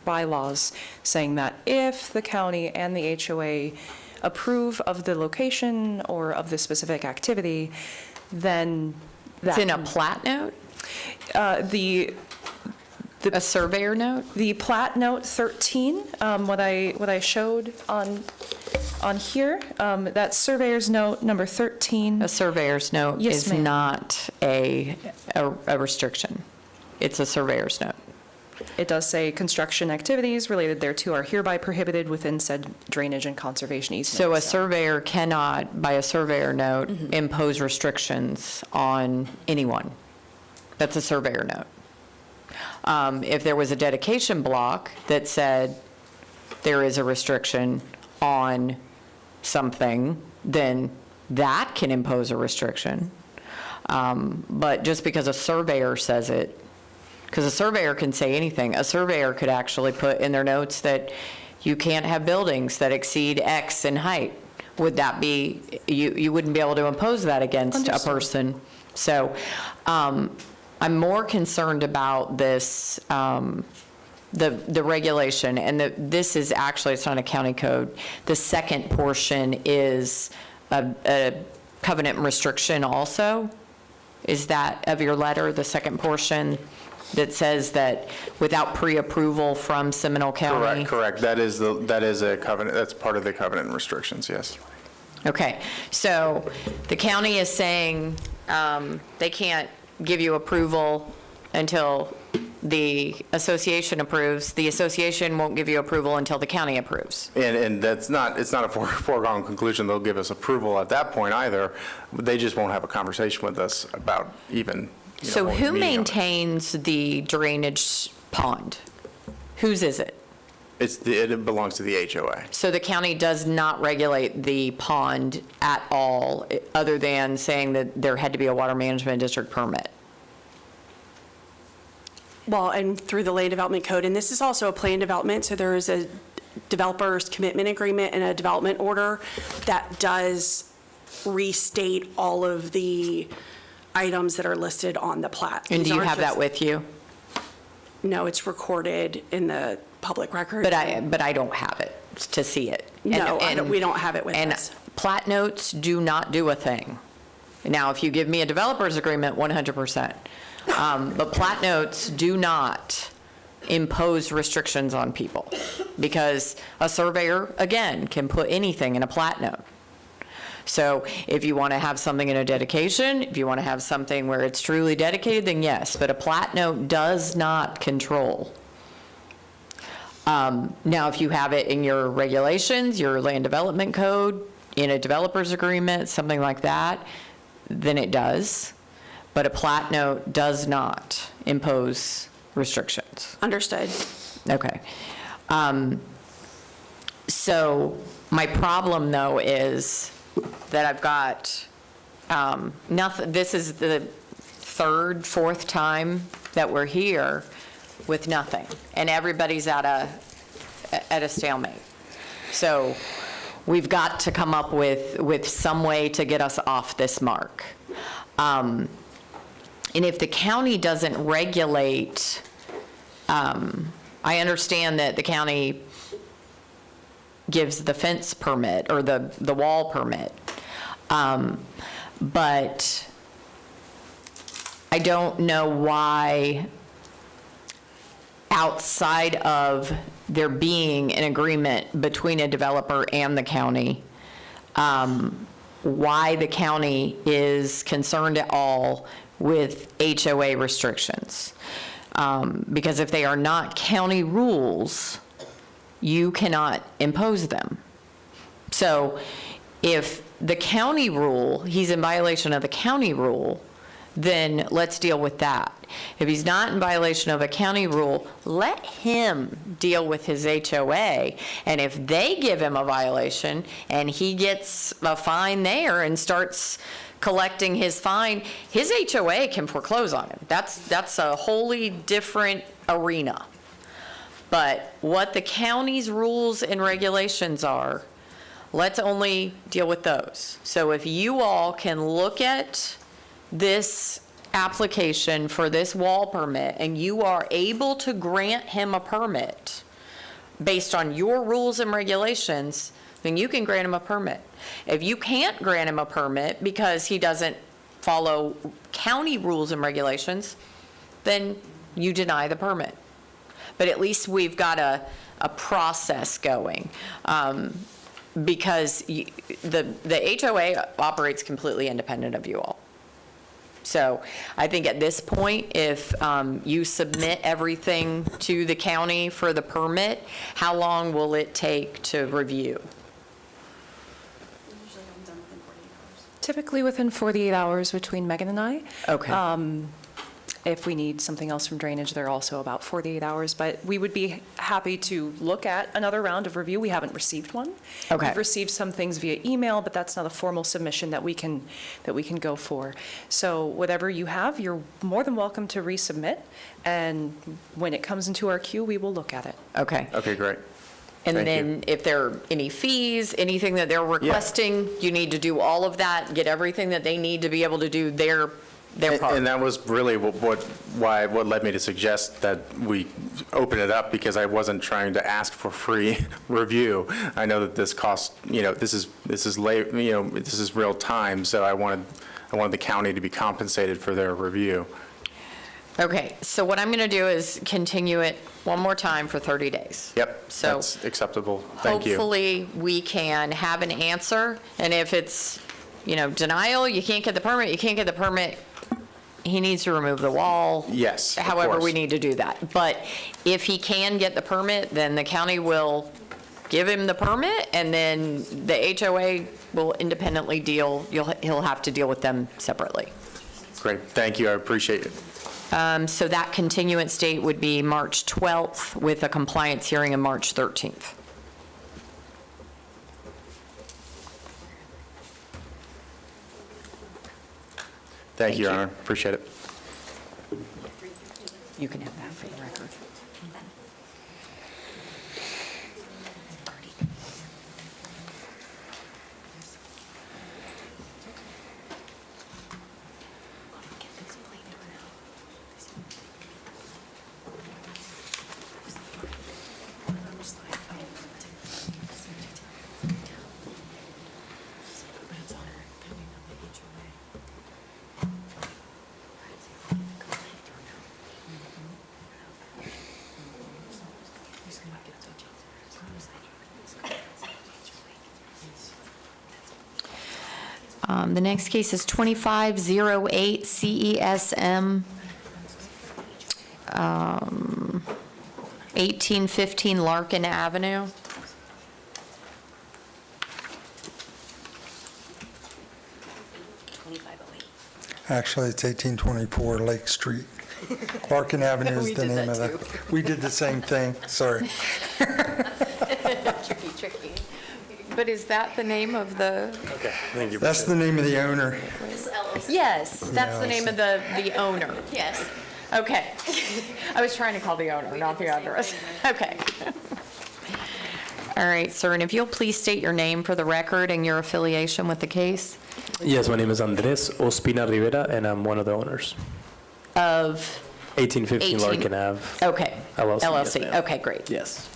bylaws, saying that if the county and the HOA approve of the location or of the specific activity, then it's that in a plat note? the A surveyor note? The plat note 13, what I showed on here, that surveyor's note number 13. A surveyor's note Yes, is ma'am. not a restriction. It's a surveyor's note. It does say construction activities related thereto are hereby prohibited within said drainage and conservation easement. So a surveyor cannot, by a surveyor note, impose restrictions on anyone. That's a surveyor note. If there was a dedication block that said there is a restriction on something, then that can impose a restriction. But just because a surveyor says it, because a surveyor can say anything, a surveyor could actually put in their notes that you can't have buildings that exceed X in height. Would that be, you wouldn't be able to impose that against a Understood. person. So, I'm more concerned about this, the regulation, and this is actually, it's not a county code. The second portion is a covenant restriction also. Is that of your letter, the second portion that says that without pre-approval from Seminole County? Correct. That is a covenant, that's part of the covenant restrictions, yes. Okay, so the county is saying they can't give you approval until the association approves. The association won't give you approval until the county approves. And that's not, it's not a foregone conclusion they'll give us approval at that point either. They just won't have a conversation with us about even, So who meeting them. maintains the drainage pond? Whose is it? It belongs to the HOA. So the county does not regulate the pond at all, other than saying that there had to be a water management district permit? Well, and through the land development code, and this is also a plan development, so there is a developer's commitment agreement and a development order that does restate all of the items that are listed on the plat. And These do you aren't have that just- with you? No, it's recorded in the public record. But I don't have it to see it. No, And- we don't have it with And us. plat notes do not do a thing. Now, if you give me a developer's agreement, 100%. But plat notes do not impose restrictions on people, because a surveyor, again, can put anything in a plat note. So if you want to have something in a dedication, if you want to have something where it's truly dedicated, then yes, but a plat note does not control. Now, if you have it in your regulations, your land development code, in a developer's agreement, something like that, then it does. But a plat note does not impose restrictions. Understood. Okay. So my problem, though, is that I've got nothing. This is the third, fourth time that we're here with nothing, and everybody's at a stalemate. So we've got to come up with some way to get us off this mark. And if the county doesn't regulate, I understand that the county gives the fence permit or the wall permit. But I don't know why, outside of there being an agreement between a developer and the county, why the county is concerned at all with HOA restrictions. Because if they are not county rules, you cannot impose them. So if the county rule, he's in violation of the county rule, then let's deal with that. If he's not in violation of a county rule, let him deal with his HOA. And if they give him a violation and he gets a fine there and starts collecting his fine, his HOA can foreclose on him. That's a wholly different arena. But what the county's rules and regulations are, let's only deal with those. So if you all can look at this application for this wall permit and you are able to grant him a permit based on your rules and regulations, then you can grant him a permit. If you can't grant him a permit because he doesn't follow county rules and regulations, then you deny the permit. But at least we've got a process going. Because the HOA operates completely independent of you all. So I think at this point, if you submit everything to the county for the permit, how long will it take to review? Typically within 48 hours between Megan and I. Okay. If we need something else from drainage, they're also about 48 hours. But we would be happy to look at another round of review. We haven't received one. Okay. We've received some things via email, but that's not a formal submission that we can go for. So whatever you have, you're more than welcome to resubmit. And when it comes into our queue, we will look at it. Okay. Okay, great. And Thank then you. if there are any fees, anything that they're requesting, you need to do all of that, get everything that they need to be able to do their part. And that was really what led me to suggest that we open it up, because I wasn't trying to ask for free review. I know that this costs, this is late, this is real time, so I wanted the county to be compensated for their review. Okay, so what I'm going to do is continue it one more time for 30 days. Yep, So that's acceptable. Thank you. hopefully, we can have an answer, and if it's, denial, you can't get the permit, he needs to remove the wall. Yes, of However, we course. need to do that. But if he can get the permit, then the county will give him the permit, and then the HOA will independently deal, he'll have to deal with them separately. Great, thank you, I appreciate it. So that continuance date would be March 12th with a compliance hearing on March 13th. Thank you, Your Honor, appreciate it. You can have that for the record. The next case is 2508 CESM 1815 Larkin Avenue. Actually, it's 1824 Lake Street. Larkin Avenue is the name of the, we did the same thing, sorry. Tricky. But is that the name of the? Okay, thank you. That's the name of the owner. Yes, that's the name of the owner. Yes. Okay. I was trying to call the owner, not the address. Okay. All right, sir, and if you'll please state your name for the record and your affiliation with the case Yes, my name is Andres Ospina Rivera, and I'm one of the owners. of 1815 Larkin Ave. Okay. LLC, yes, LLC, ma'am. okay, great. Yes.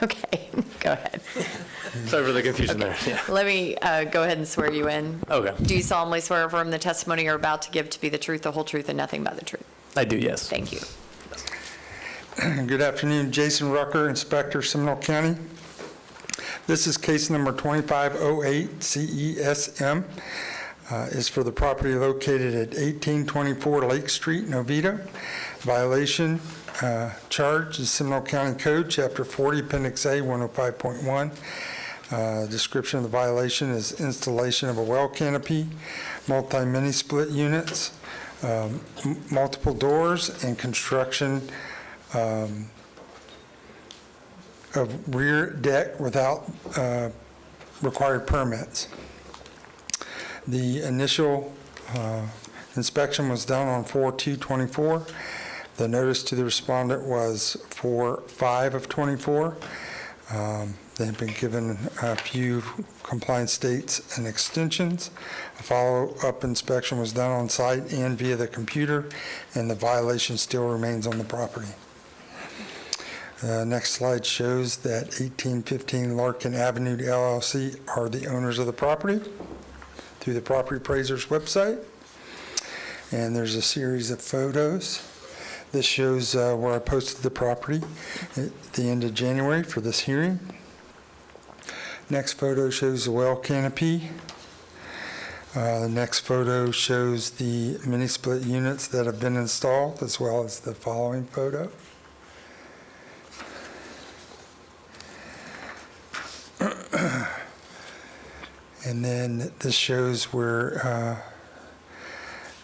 Okay, go ahead. Sorry for the confusion there. Yeah. Let me go ahead and swear you in. Okay. Do you solemnly swear or affirm the testimony you're about to give to be the truth, the whole truth, and nothing but the truth? I do, yes. Thank you. Good afternoon, Jason Rucker, Inspector, Seminole County. This is case number 2508 CESM. Is for the property located at 1824 Lake Street, Novita. Violation charge is Seminole County Code, Chapter 40, Appendix A, 105.1. Description of the violation is installation of a well canopy, multi-mini split units, multiple doors and construction of rear deck without required permits. The initial inspection was done on 4/2/24. The notice to the respondent was 4/5 of '24. They have been given a few compliance dates and extensions. A follow-up inspection was done on site and via the computer, and the violation still remains on the property. Next slide shows that 1815 Larkin Avenue LLC are the owners of the property through the property appraiser's website. And there's a series of photos. This shows where I posted the property at the end of January for this hearing. Next photo shows the well canopy. The next photo shows the mini-split units that have been installed, as well as the following photo. And then this shows where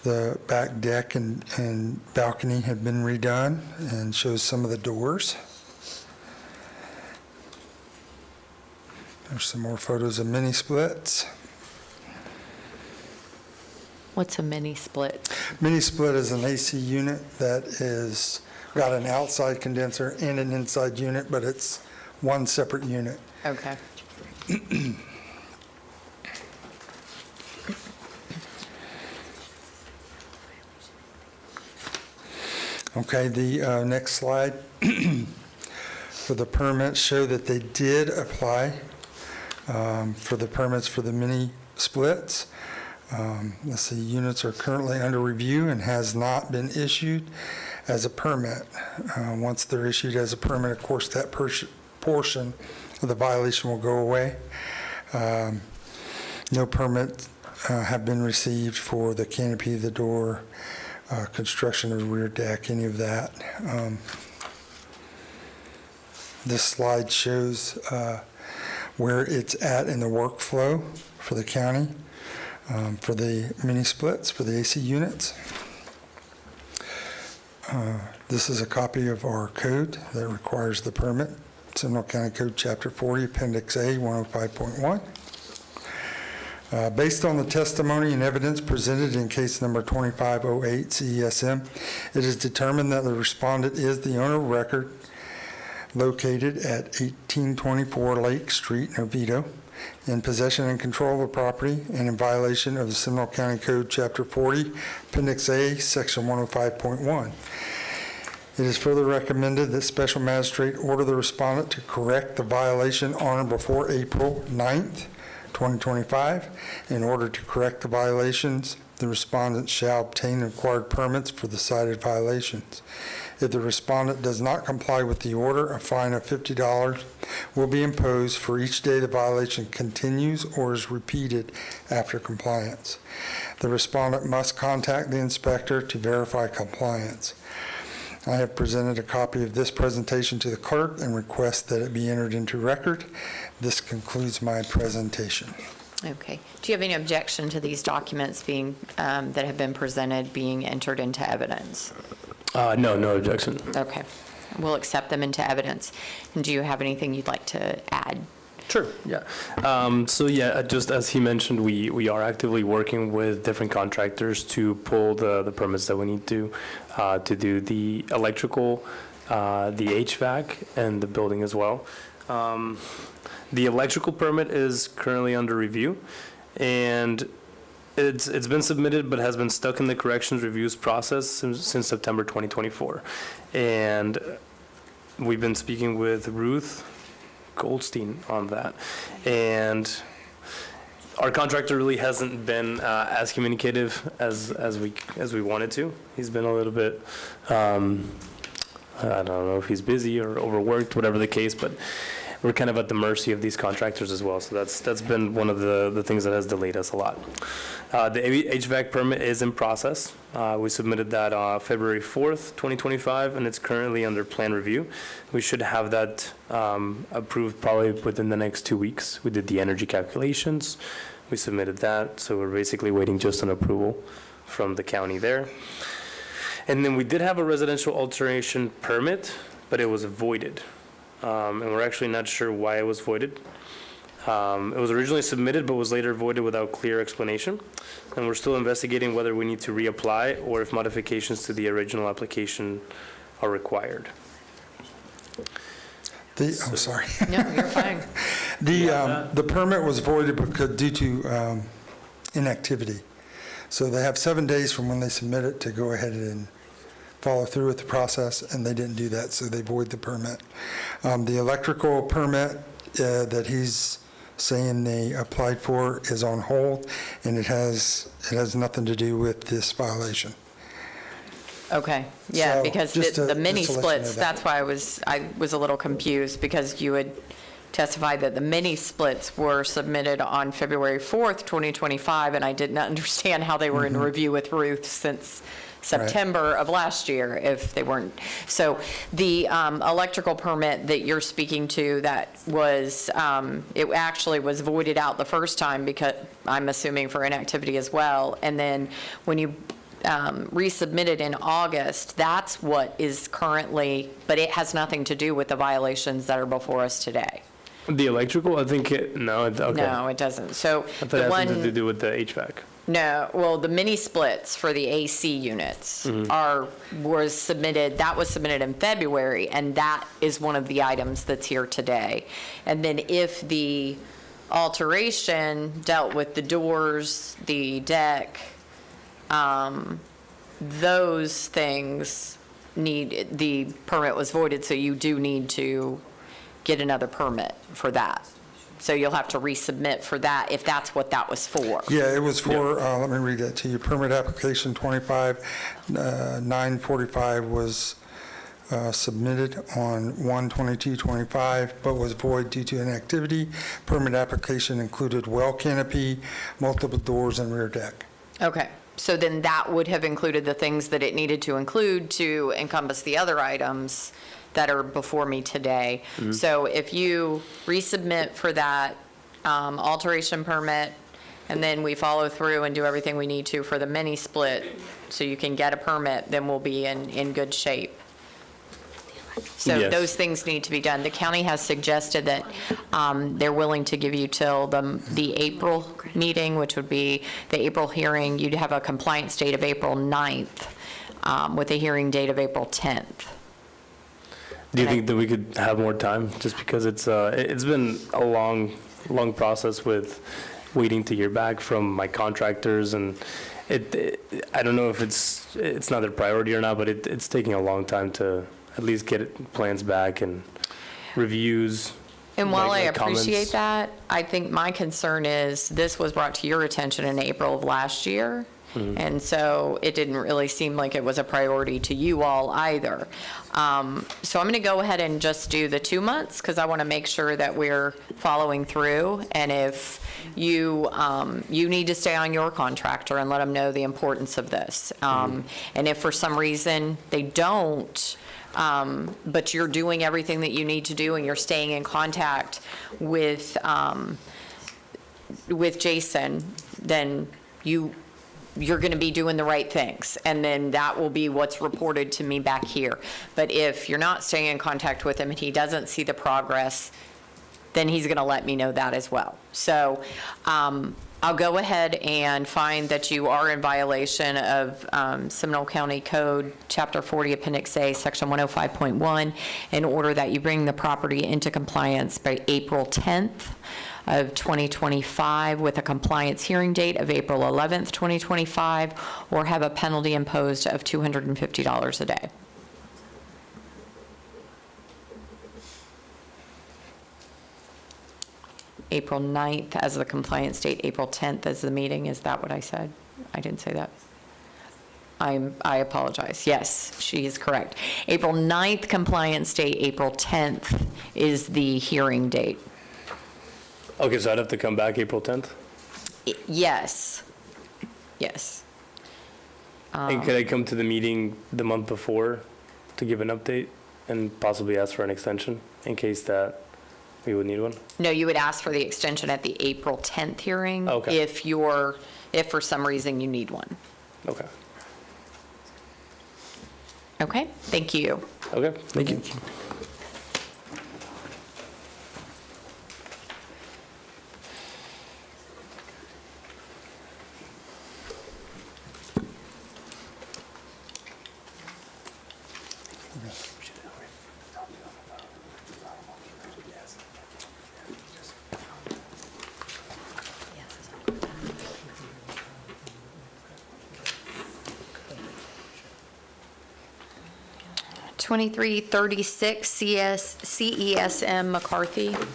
the back deck and balcony have been redone, and shows some of the doors. There's some more photos of mini splits. What's a mini split? Mini split is an AC unit that is got an outside condenser and an inside unit, but it's one separate unit. Okay. Okay, the next slide for the permits show that they did apply for the permits for the mini splits. Let's see, units are currently under review and has not been issued as a permit. Once they're issued as a permit, of course, that portion of the violation will go away. No permits have been received for the canopy, the door, construction of the rear deck, any of that. This slide shows where it's at in the workflow for the county for the mini splits, for the AC units. This is a copy of our code that requires the permit. Seminole County Code Chapter 40, Appendix A, 105.1. Based on the testimony and evidence presented in case number 2508 CESM, it is determined that the respondent is the owner of record located at 1824 Lake Street, Oviedo, in possession and control of the property and in violation of the Seminole County Code Chapter 40, Appendix A, Section 105.1. It is further recommended that Special Magistrate order the respondent to correct the violation on or before April 9th, 2025. In order to correct the violations, the respondent shall obtain required permits for the cited violations. If the respondent does not comply with the order, a fine of $50 will be imposed for each day the violation continues or is repeated after compliance. The respondent must contact the inspector to verify compliance. I have presented a copy of this presentation to the clerk and request that it be entered into record. This concludes my presentation. Okay. Do you have any objection to these documents being, that have been presented being entered into evidence? No objection. Okay. We'll accept them into evidence. And do you have anything you'd like to add? Sure, yeah. Just as he mentioned, we are actively working with different contractors to pull the permits that we need to do the electrical, the HVAC, and the building as well. The electrical permit is currently under review, and it's been submitted but has been stuck in the corrections reviews process since September 2024. And we've been speaking with Ruth Goldstein on that, and our contractor really hasn't been as communicative as we wanted to. He's been a little bit I don't know if he's busy or overworked, whatever the case, but we're kind of at the mercy of these contractors as well. So that's been one of the things that has delayed us a lot. The HVAC permit is in process. We submitted that February 4th, 2025, and it's currently under plan review. We should have that approved probably within the next 2 weeks. We did the energy calculations. We submitted that, so we're basically waiting just on approval from the county there. And then we did have a residential alteration permit, but it was voided. And we're actually not sure why it was voided. It was originally submitted, but was later voided without clear explanation. And we're still investigating whether we need to reapply or if modifications to the original application are required. I'm sorry. No, you're fine. The permit was voided due to inactivity. So they have 7 days from when they submit it to go ahead and follow through with the process, and they didn't do that, so they void the permit. The electrical permit that he's saying they applied for is on hold, and it has nothing to do with this violation. Okay, yeah, So, because just the to mini let you know splits, that. that's why I was a little confused, because you had testified that the mini splits were submitted on February 4th, 2025, and I didn't understand how they were in review with Ruth since September of last year, if they weren't. So the electrical permit that you're speaking to, that was, it actually was voided out the first time, because I'm assuming for inactivity as well, and then when you resubmitted in August, that's what is currently, but it has nothing to do with the violations that are before us today. The electrical, I think okay. No, it doesn't. So I thought the it had something to one, do with the HVAC. no, well, the mini splits for the AC units was submitted in February, and that is one of the items that's here today. And then if the alteration dealt with the doors, the deck, those things the permit was voided, so you do need to get another permit for that. So you'll have to resubmit for that, if that's what that was for. Yeah, it was for, let me read that to you. Permit application 25-945 was submitted on 1/22/25, but was void due to inactivity. Permit application included well canopy, multiple doors, and rear deck. Okay, so then that would have included the things that it needed to include to encompass the other items that are before me today. So if you resubmit for that alteration permit, and then we follow through and do everything we need to for the mini split, so you can get a permit, then we'll be in good shape. So Yes. those things need to be done. The county has suggested that they're willing to give you till the April meeting, which would be the April hearing. You'd have a compliance date of April 9th with a hearing date of April 10th. Do you think that we could have more time, just because it's been a long process with waiting to hear back from my contractors, and I don't know if it's not their priority or not, but it's taking a long time to at least get plans back and reviews. And while I like comments. appreciate that, I think my concern is this was brought to your attention in April of last year. And so it didn't really seem like it was a priority to you all either. So I'm going to go ahead and just do the 2 months, because I want to make sure that we're following through. And if you need to stay on your contractor and let them know the importance of this. And if for some reason they don't, but you're doing everything that you need to do and you're staying in contact with Jason, then you're going to be doing the right things, and then that will be what's reported to me back here. But if you're not staying in contact with him and he doesn't see the progress, then he's going to let me know that as well. So I'll go ahead and find that you are in violation of Seminole County Code, Chapter 40, Appendix A, Section 105.1, in order that you bring the property into compliance by April 10th of 2025 with a compliance hearing date of April 11th, 2025, or have a penalty imposed of $250 a day. April 9th as the compliance date, April 10th as the meeting. Is that what I said? I didn't say that. I apologize. Yes, she is correct. April 9th compliance date, April 10th is the hearing date. Okay, so I'd have to come back April 10th? Yes. Yes. And could I come to the meeting the month before to give an update and possibly ask for an extension in case that we would need one? No, you would ask for the extension at the April 10th hearing. Okay. If for some reason you need one. Okay. Okay, thank you. Okay, thank you. Okay. 2336 CESM McCarthy. Can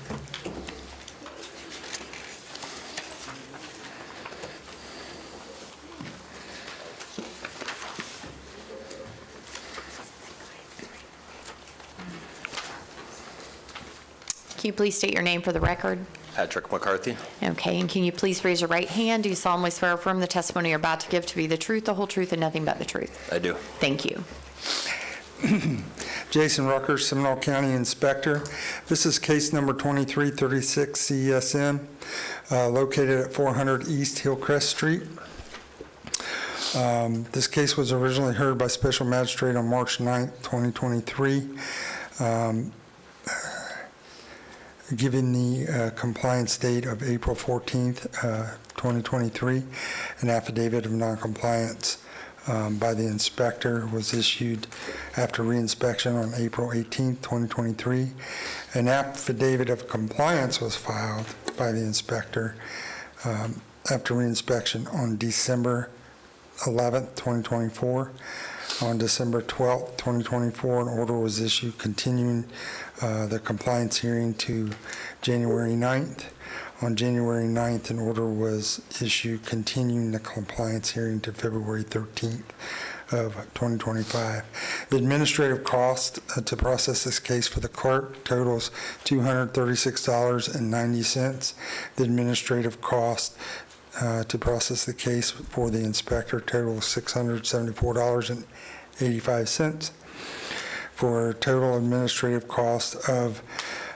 you please state your name for the record? Patrick McCarthy. Okay, and can you please raise your right hand? Do you solemnly swear or affirm the testimony you're about to give to be the truth, the whole truth, and nothing but the truth? I do. Thank you. Jason Rucker, Seminole County Inspector. This is case number 2336 CESM, located at 400 East Hillcrest Street. This case was originally heard by Special Magistrate on March 9th, 2023. Given the compliance date of April 14th, 2023, an affidavit of noncompliance by the inspector was issued after reinspection on April 18th, 2023. An affidavit of compliance was filed by the inspector after reinspection on December 11th, 2024. On December 12th, 2024, an order was issued continuing the compliance hearing to January 9th. On January 9th, an order was issued continuing the compliance hearing to February 13th of 2025. The administrative cost to process this case for the clerk totals $236.90. The administrative cost to process the case for the inspector totals $674.85 for a total administrative cost of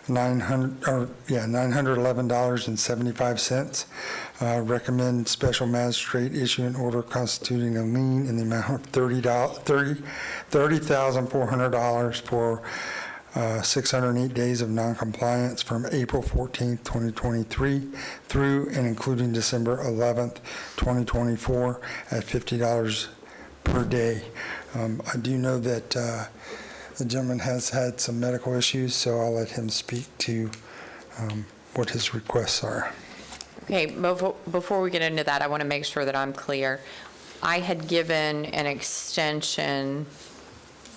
$911.75. Recommend Special Magistrate issue an order constituting a lien in the amount of $30,400 for 608 days of noncompliance from April 14th, 2023 through and including December 11th, 2024 at $50 per day. I do know that the gentleman has had some medical issues, so I'll let him speak to what his requests are. Okay, before we get into that, I want to make sure that I'm clear. I had given an extension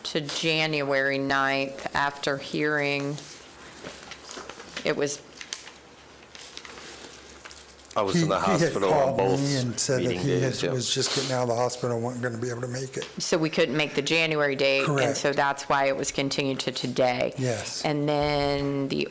to January 9th after hearing it was. I was in the hospital on both He had called me and said that meeting he days. Yep. was just getting out of the hospital and wasn't going to be able to make it. So we couldn't make the January date. And Correct. so that's why it was continued to today. Yes. And then the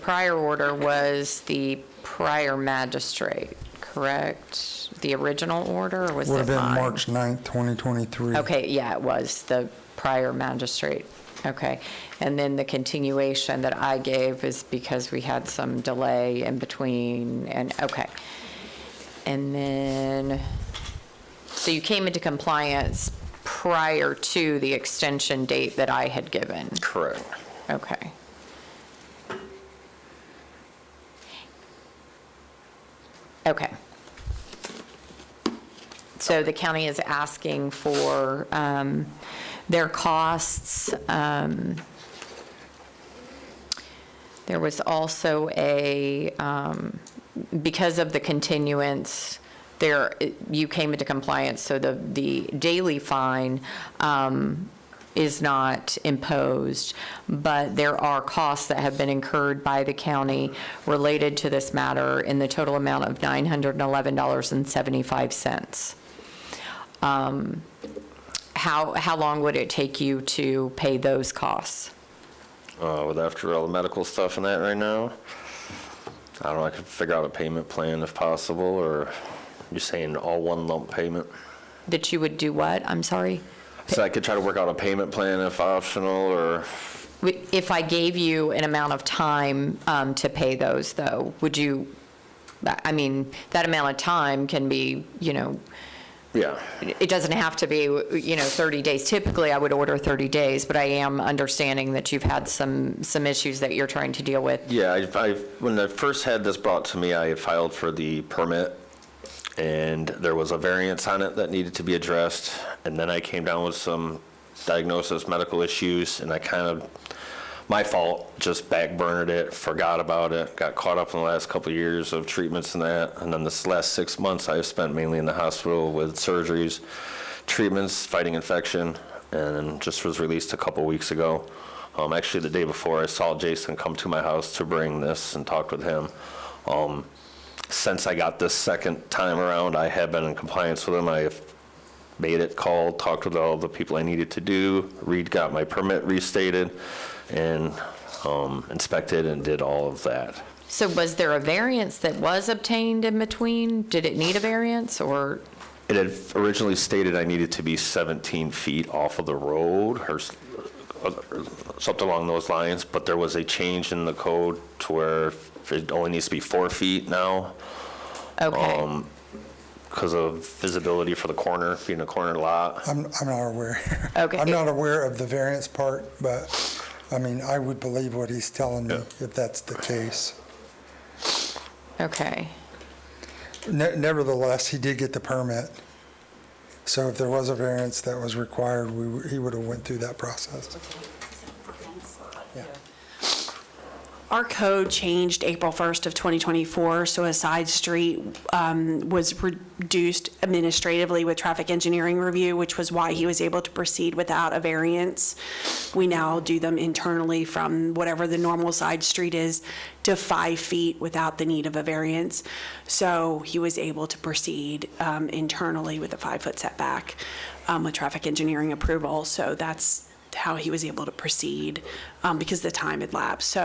prior order was the prior magistrate, correct? The original order, or was it Would have been mine? March 9th, 2023. Okay, yeah, it was the prior magistrate. Okay. And then the continuation that I gave is because we had some delay in between, and, okay. And then, so you came into compliance prior to the extension date that I had given? Correct. Okay. Okay. So the county is asking for their costs. There was also because of the continuance, you came into compliance, so the daily fine is not imposed, but there are costs that have been incurred by the county related to this matter in the total amount of $911.75. How long would it take you to pay those costs? After all the medical stuff and that right now, I don't know, I could figure out a payment plan if possible, or you're saying all one lump payment? That you would do what? I'm sorry? So I could try to work out a payment plan if optional, or? If I gave you an amount of time to pay those, though, would you, I mean, that amount of time can be, Yeah. It doesn't have to be, 30 days. Typically, I would order 30 days, but I am understanding that you've had some issues that you're trying to deal with. Yeah, when I first had this brought to me, I had filed for the permit, and there was a variance on it that needed to be addressed, and then I came down with some diagnosis, medical issues, and I kind of, my fault, just backburnered it, forgot about it, got caught up in the last couple of years of treatments and that, and then this last 6 months I've spent mainly in the hospital with surgeries, treatments, fighting infection, and just was released a couple weeks ago. Actually, the day before, I saw Jason come to my house to bring this and talked with him. Since I got this second time around, I have been in compliance with him. I have made it, called, talked with all the people I needed to do, got my permit restated, and inspected and did all of that. So was there a variance that was obtained in between? Did it need a variance, or? It had originally stated I needed to be 17 feet off of the road or something along those lines, but there was a change in the code to where it only needs to be 4 feet now. Okay. Because of visibility for the corner, being a corner lot. I'm not aware. Okay. I'm not aware of the variance part, but, I would believe what he's telling me if that's the case. Okay. Nevertheless, he did get the permit. So if there was a variance that was required, he would have went through that process. Yeah. Our code changed April 1st of 2024, so a side street was reduced administratively with traffic engineering review, which was why he was able to proceed without a variance. We now do them internally from whatever the normal side street is to 5 feet without the need of a variance. So he was able to proceed internally with a 5-foot setback with traffic engineering approval. So that's how he was able to proceed because the time had lapsed.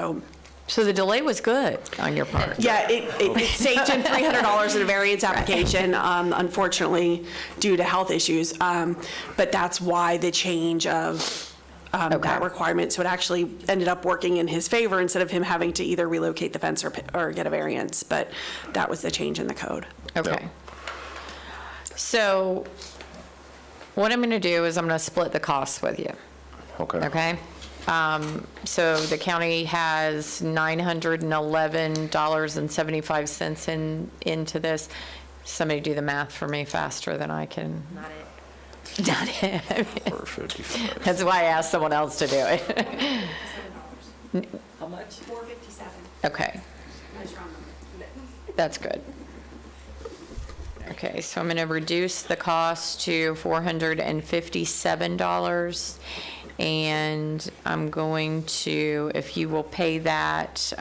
So the delay was good on your part? Yeah, it saved him $300 in a variance application, unfortunately, due to health issues. But that's why the change of that requirement. So it actually ended up working in his favor instead of him having to either relocate the fence or get a variance. But that was the change in the code. Okay. So what I'm going to do is I'm going to split the costs with you. Okay. Okay? So the county has $911.75 into this. Somebody do the math for me faster than I can. Not it. That's why I asked someone else to do it. How much? $457. Okay. That's good. Okay, so I'm going to reduce the cost to $457. And I'm going to, if you will pay that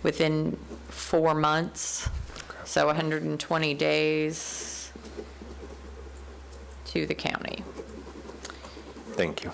within 4 months, so 120 days to the county. Thank you.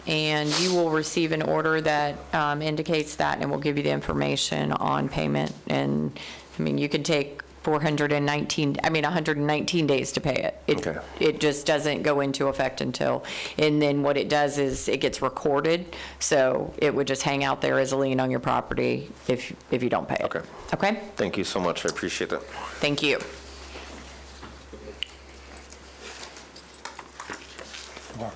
And you will receive an order that indicates that, and we'll give you the information on payment. And, you can take 119 days to pay it. Okay. It just doesn't go into effect until, and then what it does is it gets recorded, so it would just hang out there as a lien on your property if you don't pay it. Okay. Okay? Thank you so much. I appreciate it. Thank you. Wow.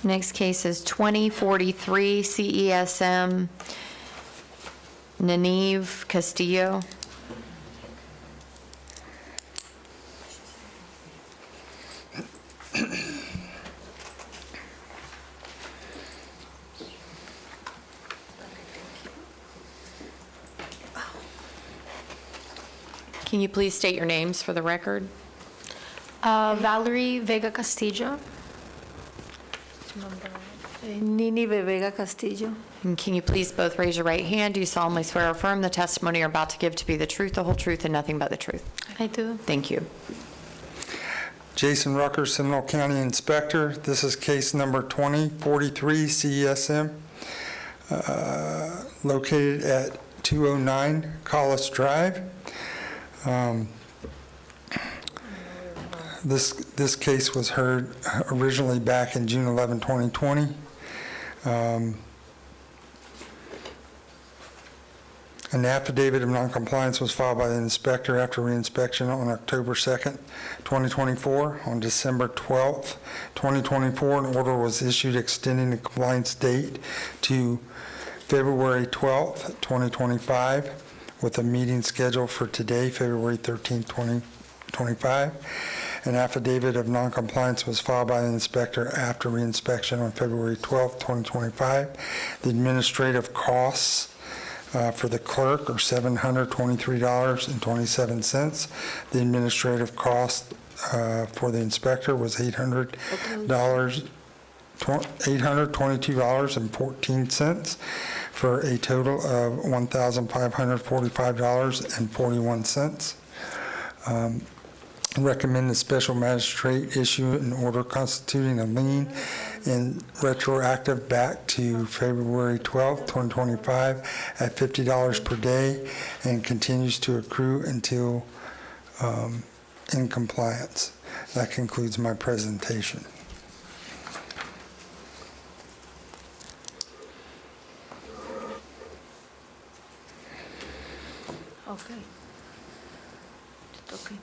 Next case is 2043 CESM, Nanive Castillo. Can you please state your names for the record? Valerie Vega Castillo. Nini Vega Castillo. And can you please both raise your right hand? Do you solemnly swear or affirm the testimony you're about to give to be the truth, the whole truth, and nothing but the truth? I do. Thank you. Jason Rucker, Seminole County Inspector. This is case number 2043 CESM, located at 209 Collis Drive. This case was heard originally back in June 11, 2020. An affidavit of noncompliance was filed by the inspector after reinspection on October 2nd, 2024. On December 12th, 2024, an order was issued extending the compliance date to February 12th, 2025, with a meeting scheduled for today, February 13th, 2025. An affidavit of noncompliance was filed by the inspector after reinspection on February 12th, 2025. The administrative costs for the clerk are $723.27. The administrative cost for the inspector was $822.14 for a total of $1,545.41. Recommend the special magistrate issue an order constituting a lien and retroactive back to February 12, 2025 at $50 per day and continues to accrue until in compliance. That concludes my presentation. Okay. Okay.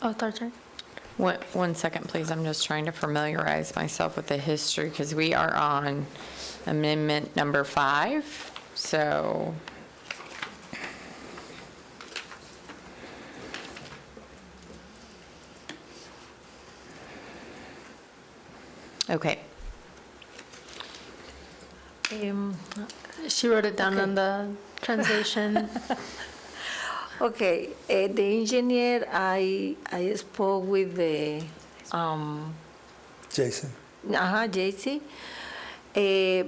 Oh, it's our turn. One second, please. I'm just trying to familiarize myself with the history because we are on amendment number 5. So, okay. She wrote it down on the translation. Okay, the engineer, I spoke with the, Jason. JC,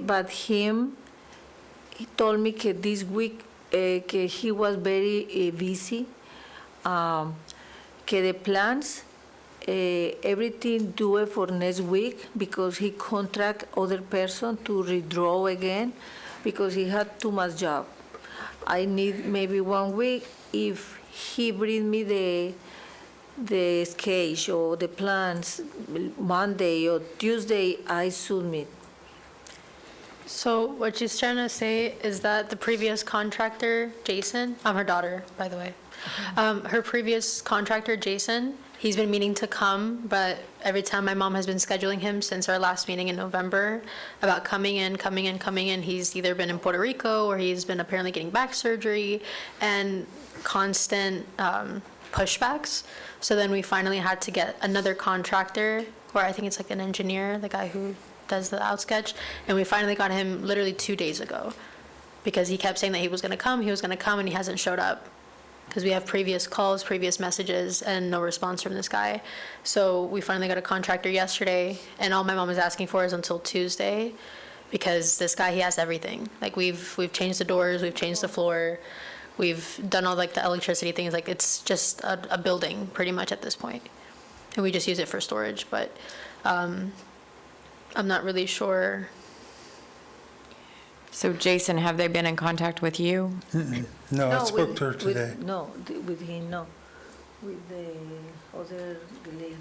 but he told me that this week he was very busy, que the plans, everything do it for next week because he contract other person to withdraw again because he had too much job. I need maybe 1 week. If he bring me the sketch or the plans Monday or Tuesday, I submit. So what she's trying to say is that the previous contractor, Jason, I'm her daughter, by the way. Her previous contractor, Jason, he's been meaning to come, but every time my mom has been scheduling him since our last meeting in November about coming in, he's either been in Puerto Rico or he's been apparently getting back surgery and constant pushbacks. So then we finally had to get another contractor, or I think it's like an engineer, the guy who does the outsketch, and we finally got him literally 2 days ago because he kept saying that he was going to come, and he hasn't showed up because we have previous calls, previous messages, and no response from this guy. So we finally got a contractor yesterday, and all my mom is asking for is until Tuesday because this guy, he has everything. Like we've changed the doors, we've changed the floor, we've done all like the electricity things. Like it's just a building pretty much at this point. And we just use it for storage, but I'm not really sure. So Jason, have they been in contact with you? No, I spoke to her today. With him, no. With the other lady.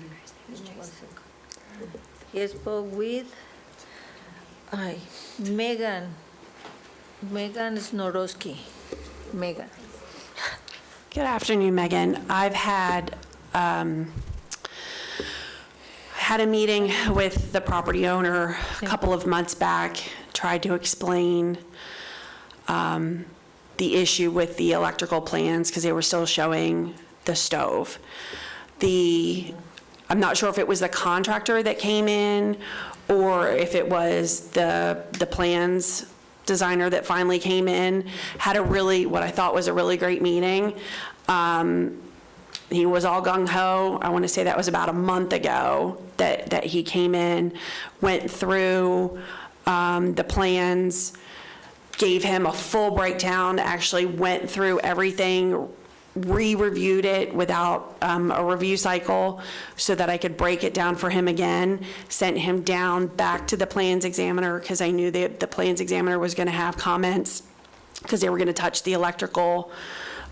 Give me 1 second. He spoke with Megan Snorowski. Megan. Good afternoon, Megan. I've had a meeting with the property owner a couple of months back, tried to explain the issue with the electrical plans because they were still showing the stove. I'm not sure if it was the contractor that came in or if it was the plans designer that finally came in, had what I thought was a really great meeting. he was all gung-ho. I want to say that was about a month ago that he came in, went through the plans, gave him a full breakdown, actually went through everything, re-reviewed it without a review cycle so that I could break it down for him again, sent him down back to the plans examiner because I knew that the plans examiner was going to have comments because they were going to touch the electrical,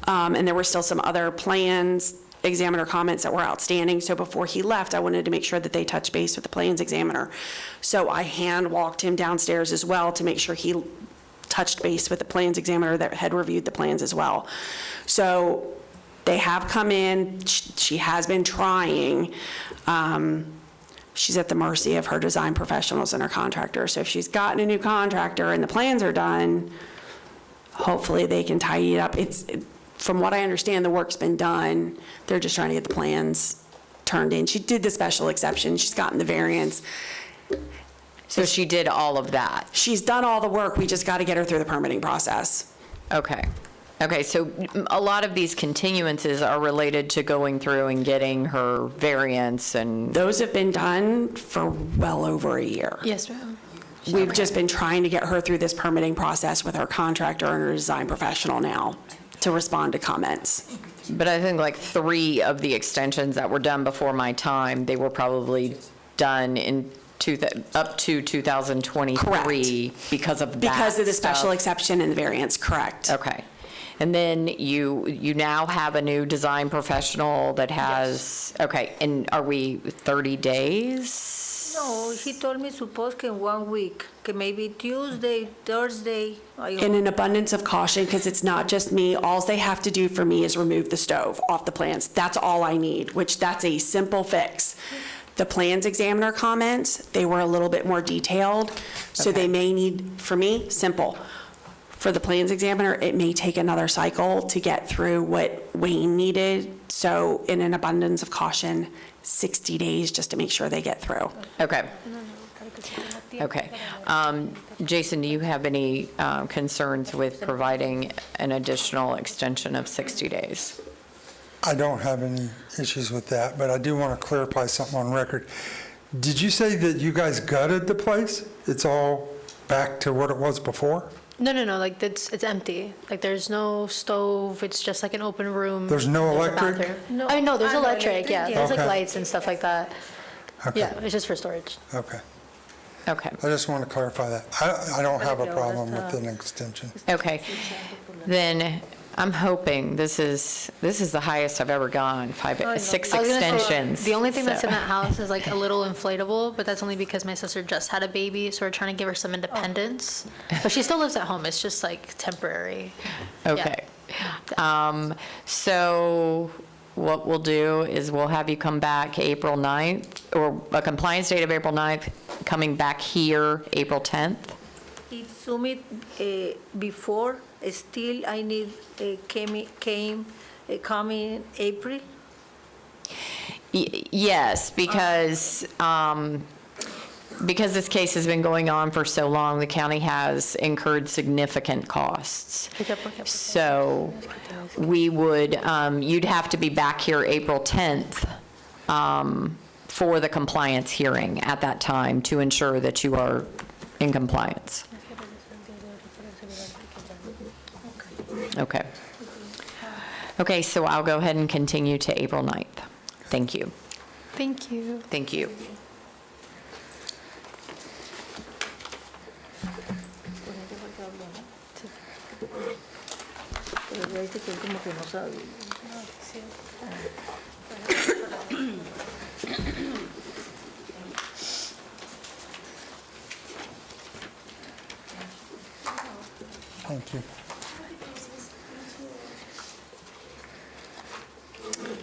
and there were still some other plans examiner comments that were outstanding. So before he left, I wanted to make sure that they touched base with the plans examiner. So I hand walked him downstairs as well to make sure he touched base with the plans examiner that had reviewed the plans as well. So they have come in. She has been trying. She's at the mercy of her design professionals and her contractors. So if she's gotten a new contractor and the plans are done, hopefully they can tidy it up. From what I understand, the work's been done. They're just trying to get the plans turned in. She did the special exception. She's gotten the variance. So she did all of that? She's done all the work. We just got to get her through the permitting process. Okay. Okay, so a lot of these continuances are related to going through and getting her variance and... Those have been done for well over a year. Yes, ma'am. We've just been trying to get her through this permitting process with her contractor and her design professional now to respond to comments. But I think like 3 of the extensions that were done before my time, they were probably done in up to 2023. Correct. Because of that Because of the special stuff. exception and the variance, correct. Okay. And then you now have a new design professional that has, okay, and are we 30 days? No, he told me suppose que in 1 week, que maybe Tuesday, Thursday. In an abundance of caution, because it's not just me, all they have to do for me is remove the stove off the plans. That's all I need, which that's a simple fix. The plans examiner comments, they were a little bit more detailed, so they may need, for me, simple. For the plans examiner, it may take another cycle to get through what Wayne needed. So in an abundance of caution, 60 days just to make sure they get through. Okay. Okay. Jason, do you have any concerns with providing an additional extension of 60 days? I don't have any issues with that, but I do want to clarify something on record. Did you say that you guys gutted the place? It's all back to what it was before? No, like it's empty. Like there's no stove. It's just like an open room. There's no a electric? bathroom. I know there's electric. Yeah, there's like Okay. lights and stuff like that. Okay. Yeah, it's just for storage. Okay. Okay. I just want to clarify that. I don't have a problem with an extension. Okay. Then I'm hoping this is the highest I've ever gone, 6 I was gonna say, extensions. the only thing that's in so- that house is like a little inflatable, but that's only because my sister just had a baby, so we're trying to give her some independence. But she still lives at home. It's just like temporary. Okay. So what we'll do is we'll have you come back April 9th, or a compliance date of April 9th, coming back here April 10th. It submit before, still I need coming April. Yes, because this case has been going on for so long, the county has incurred significant costs. So we would, you'd have to be back here April 10th for the compliance hearing at that time to ensure that you are in compliance. Okay. Okay, so I'll go ahead and continue to April 9th. Thank you. Thank you. Thank you. Thank you.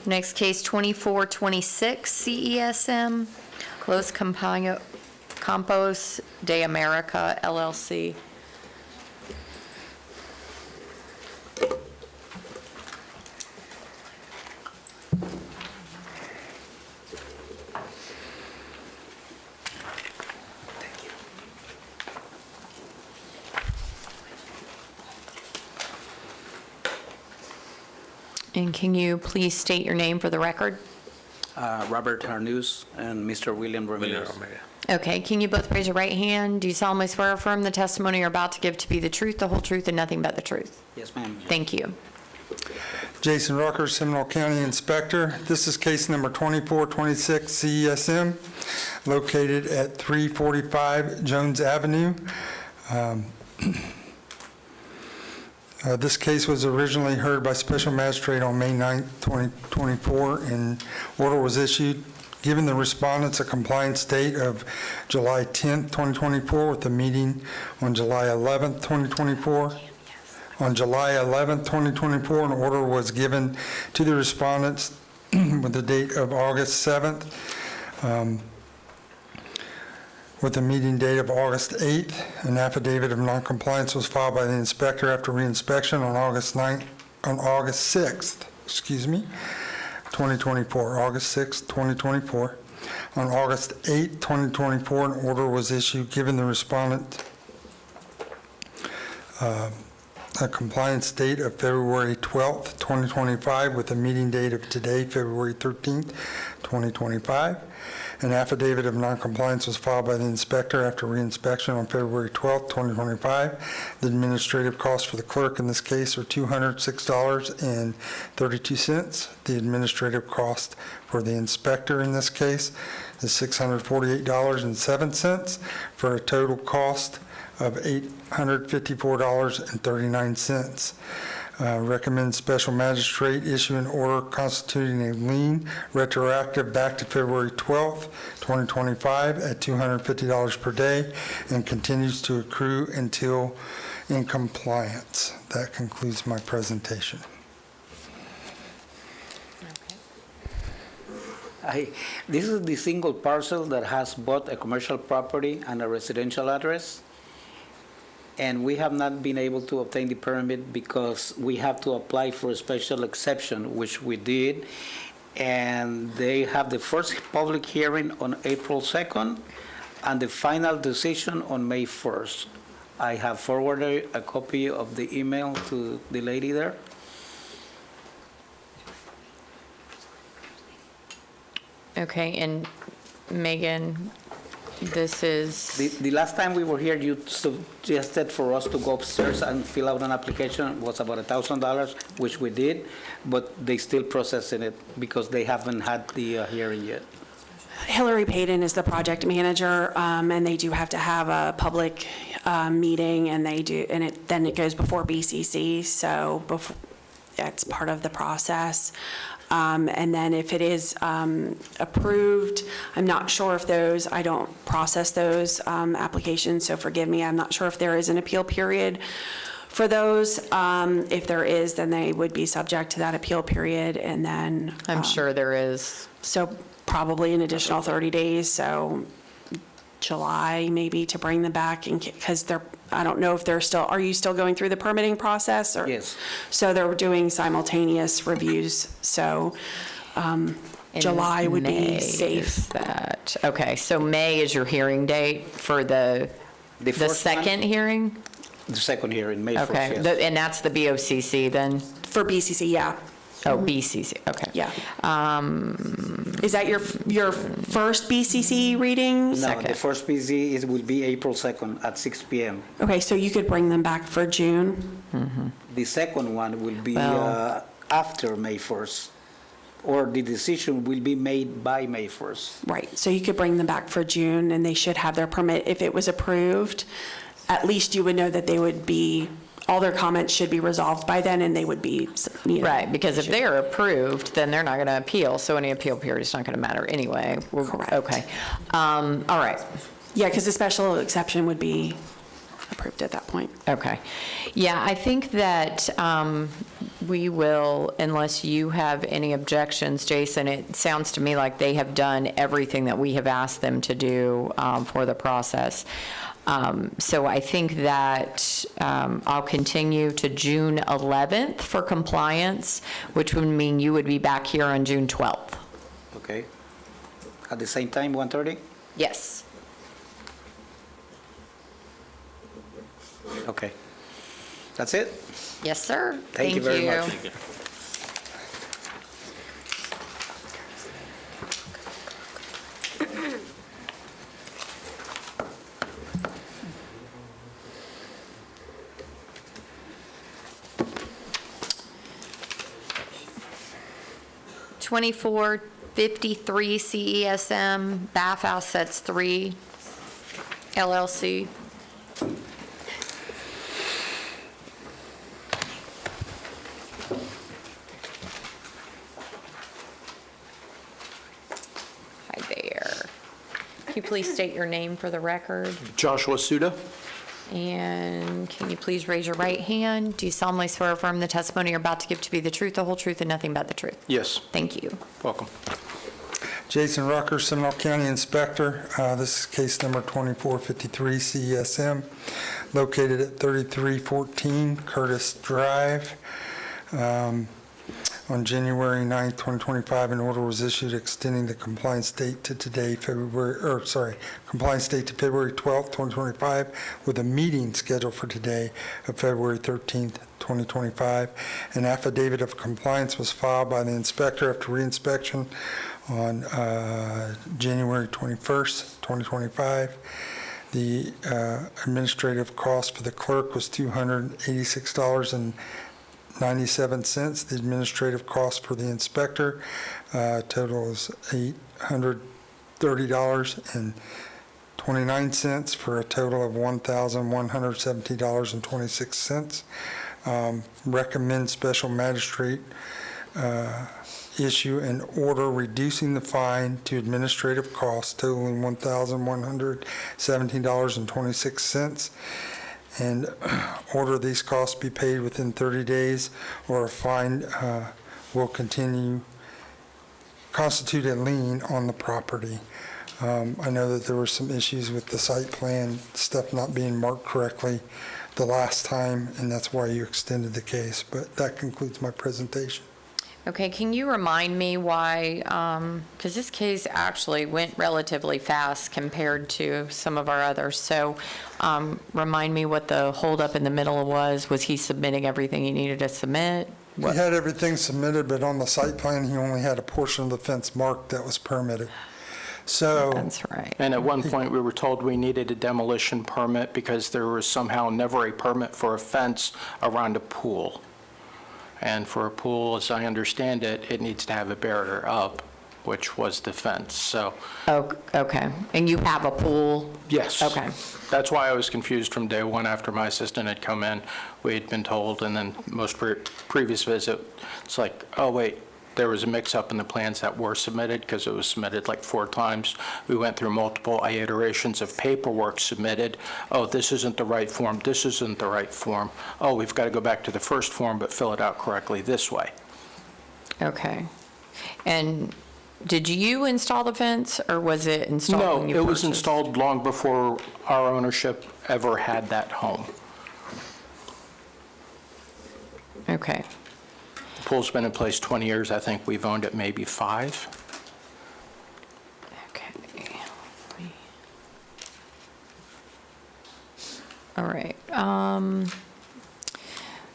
Next case, 2426 CESM, Los Campos de America LLC. And can you please state your name for the record? Robert Harnus and Mr. William Ramirez. Okay, can you both raise your right hand? Do you solemnly swear or affirm the testimony you're about to give to be the truth, the whole truth, and nothing but the truth? Yes, ma'am. Thank you. Jason Rucker, Seminole County Inspector. This is case number 2426 CESM, located at 345 Jones Avenue. This case was originally heard by Special Magistrate on May 9, 2024, and order was issued giving the respondents a compliance date of July 10, 2024, with a meeting on July 11, 2024. On July 11, 2024, an order was given to the respondents with the date of August 7th, with the meeting date of August 8th. An affidavit of noncompliance was filed by the inspector after reinspection on August 6th, 2024, August 6th, 2024. On August 8th, 2024, an order was issued giving the respondent a compliance date of February 12th, 2025, with a meeting date of today, February 13th, 2025. An affidavit of noncompliance was filed by the inspector after reinspection on February 12th, 2025. The administrative costs for the clerk in this case are $206.32. The administrative cost for the inspector in this case is $648.07, for a total cost of $854.39. Recommend Special Magistrate issue an order constituting a lien retroactive back to February 12th, 2025 at $250 per day and continues to accrue until in compliance. That concludes my presentation. This is the single parcel that has both a commercial property and a residential address. And we have not been able to obtain the permit because we have to apply for a special exception, which we did. And they have the first public hearing on April 2nd and the final decision on May 1st. I have forwarded a copy of the email to the lady there. Okay, and Megan, this is, The last time we were here, you suggested for us to go upstairs and fill out an application. It was about $1,000, which we did, but they still processing it because they haven't had the hearing yet. Hillary Payton is the project manager, and they do have to have a public meeting, and then it goes before BCC, so it's part of the process. And then if it is approved, I'm not sure if I don't process those applications, so forgive me, I'm not sure if there is an appeal period for those. If there is, then they would be subject to that appeal period, and then. I'm sure there is. So probably an additional 30 days, so July maybe to bring them back, because I don't know if are you still going through the permitting process? Or? Yes. So they're doing simultaneous reviews, so July would be safe. Okay, so May is your hearing date for the first second hearing? The second hearing, May 1st, Okay, yes. and that's the BOCC then? For BCC, yeah. Oh, BCC, okay. Yeah. Is that your first BCC reading? No, the first BZ will be April 2nd at 6 p.m. Okay, so you could bring them back for June? The second one will be Well- after May 1st, or the decision will be made by May 1st. Right, so you could bring them back for June, and they should have their permit. If it was approved, at least you would know that they would be, all their comments should be resolved by then, and they would be, Right, because if they're approved, then they're not going to appeal, so any appeal period is not going to matter anyway. Correct. Okay. All right. Yeah, because the special exception would be approved at that point. Okay. Yeah, I think that we will, unless you have any objections, Jason, it sounds to me like they have done everything that we have asked them to do for the process. So I think that I'll continue to June 11th for compliance, which would mean you would be back here on June 12th. Okay. At the same time, 1:30? Yes. Okay. That's it? Yes, sir. Thank you very much. 2453 CESM, Bath Assets 3 LLC. Hi there. Can you please state your name for the record? Joshua Suda? And can you please raise your right hand? Do you solemnly swear or affirm the testimony you're about to give to be the truth, the whole truth, and nothing but the truth? Yes. Thank you. Welcome. Jason Rucker, Seminole County Inspector. This is case number 2453 CESM, located at 3314 Curtis Drive. On January 9th, 2025, an order was issued extending the compliance date to today, compliance date to February 12th, 2025, with a meeting scheduled for today of February 13th, 2025. An affidavit of compliance was filed by the inspector after reinspection on January 21st, 2025. The administrative cost for the clerk was $286.97. The administrative cost for the inspector total is $830.29 for a total of $1,170.26. Recommend special magistrate issue an order reducing the fine to administrative costs totaling $1,117.26, and order these costs be paid within 30 days, or a fine will constitute a lien on the property. I know that there were some issues with the site plan, stuff not being marked correctly the last time, and that's why you extended the case. But that concludes my presentation. Okay, can you remind me why, because this case actually went relatively fast compared to some of our others, so remind me what the holdup in the middle was. Was he submitting everything he needed to submit? He had everything submitted, but on the site plan, he only had a portion of the fence marked that was permitted. So. That's right. And at one point, we were told we needed a demolition permit because there was somehow never a permit for a fence around a pool. And for a pool, as I understand it, it needs to have a barrier up, which was the fence, so. Oh, okay. And you have a pool? Yes. Okay. That's why I was confused from day one after my assistant had come in. We had been told, and then most previous visit, it's like, oh, wait, there was a mix-up in the plans that were submitted because it was submitted like 4 times. We went through multiple iterations of paperwork submitted. Oh, this isn't the right form. This isn't the right form. Oh, we've got to go back to the first form, but fill it out correctly this way. Okay. And did you install the fence, or was it installed when you No, it purchased? was installed long before our ownership ever had that home. Okay. The pool's been in place 20 years. I think we've owned it maybe 5. Okay. All right.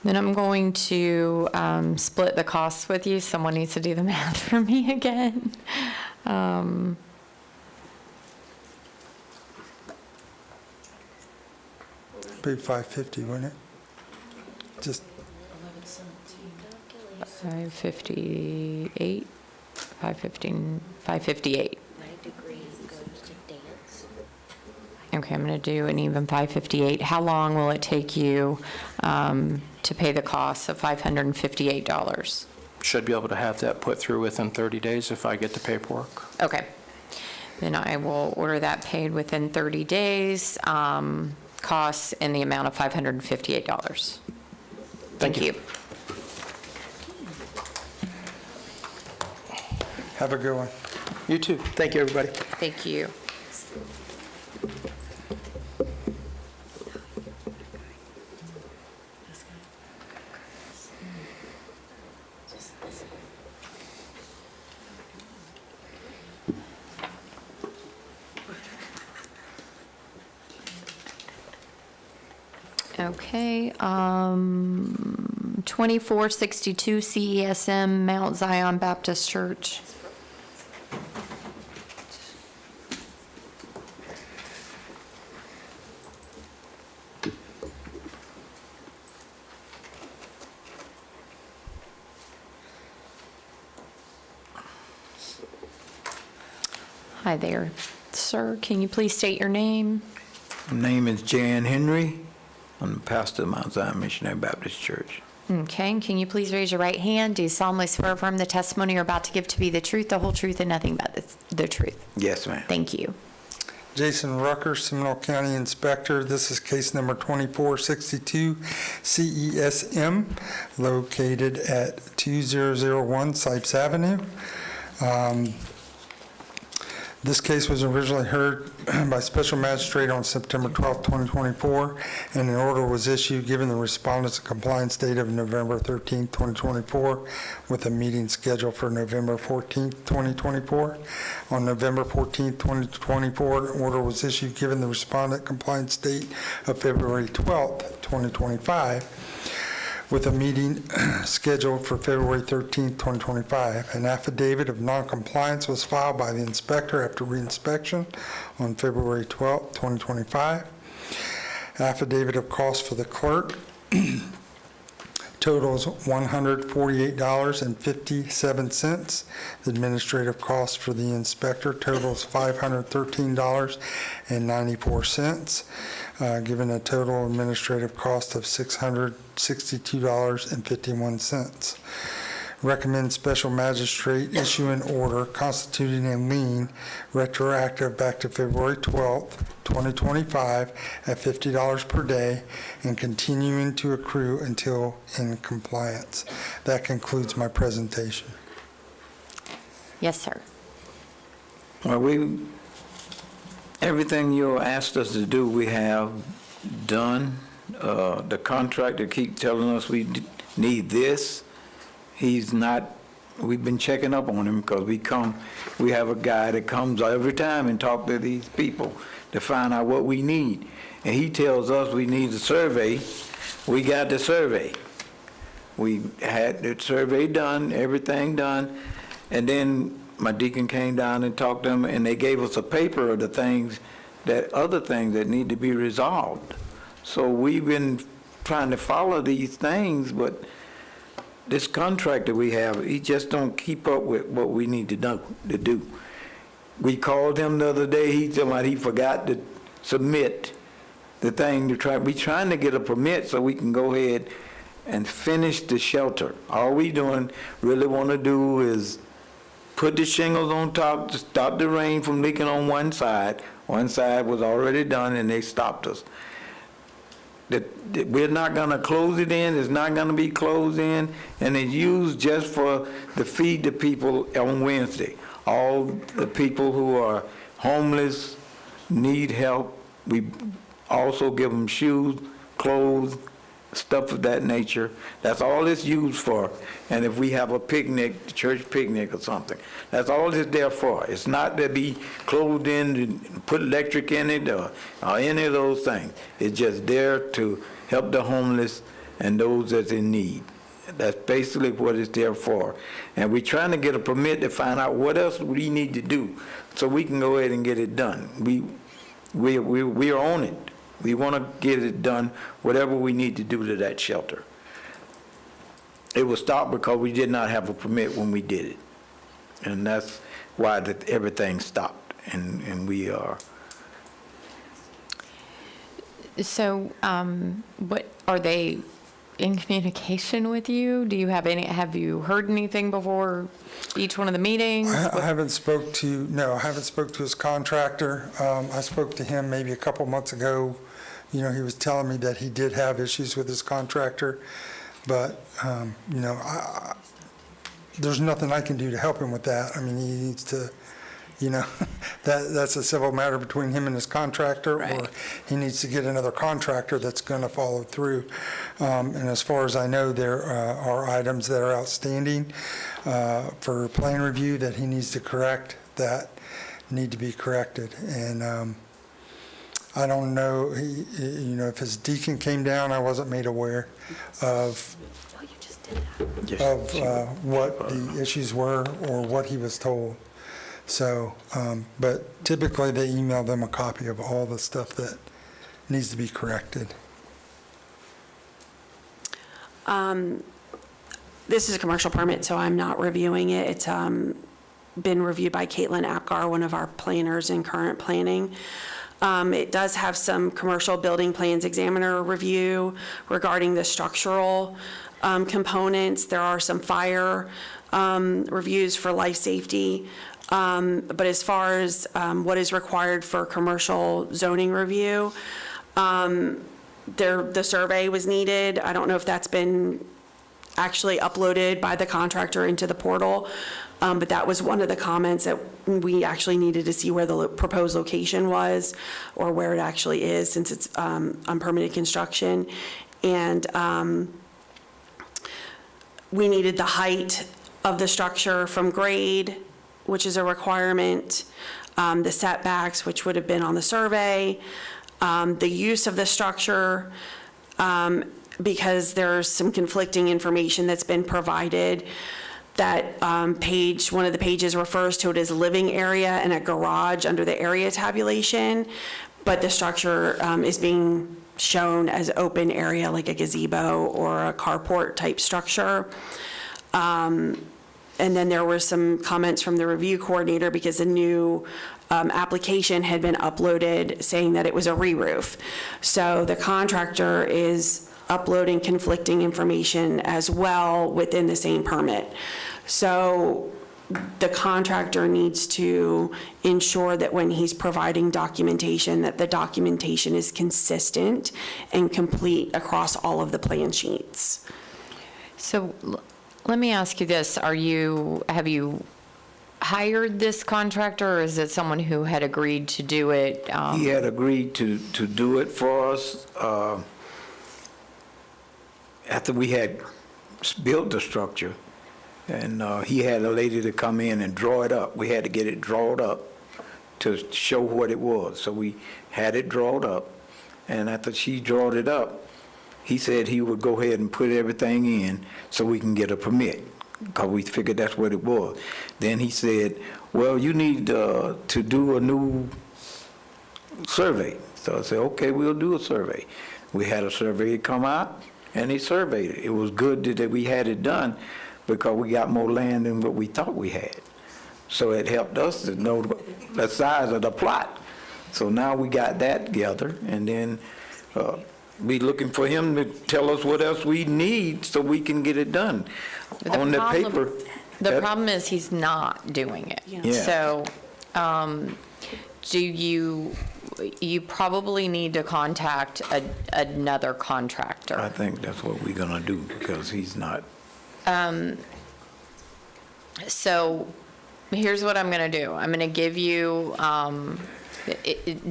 Then I'm going to split the costs with you. Someone needs to do the math for me again. Be $550, wouldn't it? Just 558, 558. Okay, I'm going to do an even 558. How long will it take you to pay the cost of $558? Should be able to have that put through within 30 days if I get the paperwork. Okay. Then I will order that paid within 30 days, costs in the amount of $558. Thank you. have a good one. You too. Thank you, everybody. Thank you. Okay, 2462 CESM, Mount Zion Baptist Church. Hi there. Sir, can you please state your name? My name is Jan Henry. I'm the pastor of Mount Zion Missionary Baptist Church. Okay, and can you please raise your right hand? Do you solemnly swear or affirm the testimony you're about to give to be the truth, the whole truth, and nothing but the truth? Yes, ma'am. Thank you. Jason Rucker, Seminole County Inspector. This is case number 2462 CESM, located at 2001 Sipes Avenue. This case was originally heard by Special Magistrate on September 12, 2024, and an order was issued giving the respondents a compliance date of November 13, 2024, with a meeting scheduled for November 14, 2024. On November 14, 2024, an order was issued giving the respondent compliance date of February 12, 2025, with a meeting scheduled for February 13, 2025. An affidavit of noncompliance was filed by the inspector after reinspection on February 12, 2025. Affidavit of cost for the clerk totals $148.57. The administrative cost for the inspector totals $513.94, giving a total administrative cost of $662.51. Recommend Special Magistrate issue an order constituting a lien retroactive back to February 12th, 2025 at $50 per day and continuing to accrue until in compliance. That concludes my presentation. Yes, sir. Well, everything you asked us to do, we have done. The contractor keep telling us we need this. He's not, we've been checking up on him because we have a guy that comes every time and talk to these people to find out what we need. And he tells us we need a survey. We got the survey. We had the survey done, everything done, and then my deacon came down and talked to them, and they gave us a paper of the other things that need to be resolved. So we've been trying to follow these things, but this contractor we have, he just don't keep up with what we need to do. We called him the other day, he said he forgot to submit the thing to try. We're trying to get a permit so we can go ahead and finish the shelter. All we really want to do is put the shingles on top to stop the rain from leaking on one side. One side was already done and they stopped us. We're not going to close it in. It's not going to be closed in, and it's used just to feed the people on Wednesday. All the people who are homeless, need help. We also give them shoes, clothes, stuff of that nature. That's all it's used for. And if we have a picnic, church picnic or something, that's all it's there for. It's not to be closed in and put electric in it or any of those things. It's just there to help the homeless and those that's in need. That's basically what it's there for. And we're trying to get a permit to find out what else we need to do so we can go ahead and get it done. We are on it. We want to get it done, whatever we need to do to that shelter. It was stopped because we did not have a permit when we did it. And that's why everything stopped, and we are. So, what are they in communication with you? Have you heard anything before each one of the meetings? I haven't spoke to his contractor. I spoke to him maybe a couple months ago. He was telling me that he did have issues with his contractor, but, there's nothing I can do to help him with that. I mean, he needs to, that's a civil matter between him and his contractor, Right. or he needs to get another contractor that's going to follow through. And as far as I know, there are items that are outstanding for plan review that he needs to correct that need to be corrected. And I don't know, if his deacon came down, I wasn't made aware of what the issues were or what he was told. So, but typically they email them a copy of all the stuff that needs to be corrected. This is a commercial permit, so I'm not reviewing it. It's been reviewed by Caitlin Apgar, one of our planners in current planning. It does have some commercial building plans examiner review regarding the structural components. There are some fire reviews for life safety. But as far as what is required for commercial zoning review, the survey was needed. I don't know if that's been actually uploaded by the contractor into the portal, but that was one of the comments that we actually needed to see where the proposed location was or where it actually is, since it's unpermitted construction. And we needed the height of the structure from grade, which is a requirement, the setbacks, which would have been on the survey, the use of the structure, because there's some conflicting information that's been provided. That one of the pages refers to it as living area and a garage under the area tabulation, but the structure is being shown as open area, like a gazebo or a carport type structure. And then there were some comments from the review coordinator because a new application had been uploaded saying that it was a re-roof. So the contractor is uploading conflicting information as well within the same permit. So the contractor needs to ensure that when he's providing documentation, that the documentation is consistent and complete across all of the plan sheets. So let me ask you this, have you hired this contractor, or is it someone who had agreed to do it? He had agreed to do it for us after we had built the structure, and he had a lady to come in and draw it up. We had to get it drawn up to show what it was. So we had it drawn up, and after she drawed it up, he said he would go ahead and put everything in so we can get a permit, because we figured that's what it was. Then he said, well, you need to do a new survey. So I said, okay, we'll do a survey. We had a survey come out, and he surveyed it. It was good that we had it done because we got more land than what we thought we had. So it helped us to know the size of the plot. So now we got that together, and then we looking for him to tell us what else we need so we can get it done. On the paper. The problem is he's not doing it. Yeah. So you probably need to contact another contractor. I think that's what we're gonna do, because he's not. So here's what I'm going to do. I'm going to give you,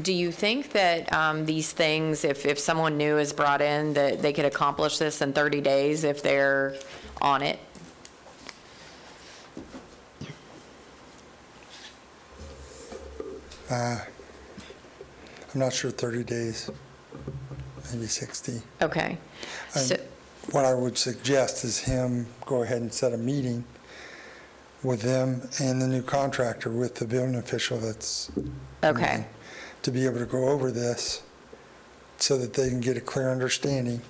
do you think that these things, if someone new is brought in, that they could accomplish this in 30 days if they're on it? I'm not sure 30 days, maybe 60. Okay. So, What I would suggest is him go ahead and set a meeting with them and the new contractor, with the building official that's okay. to be able to go over this so that they can get a clear understanding,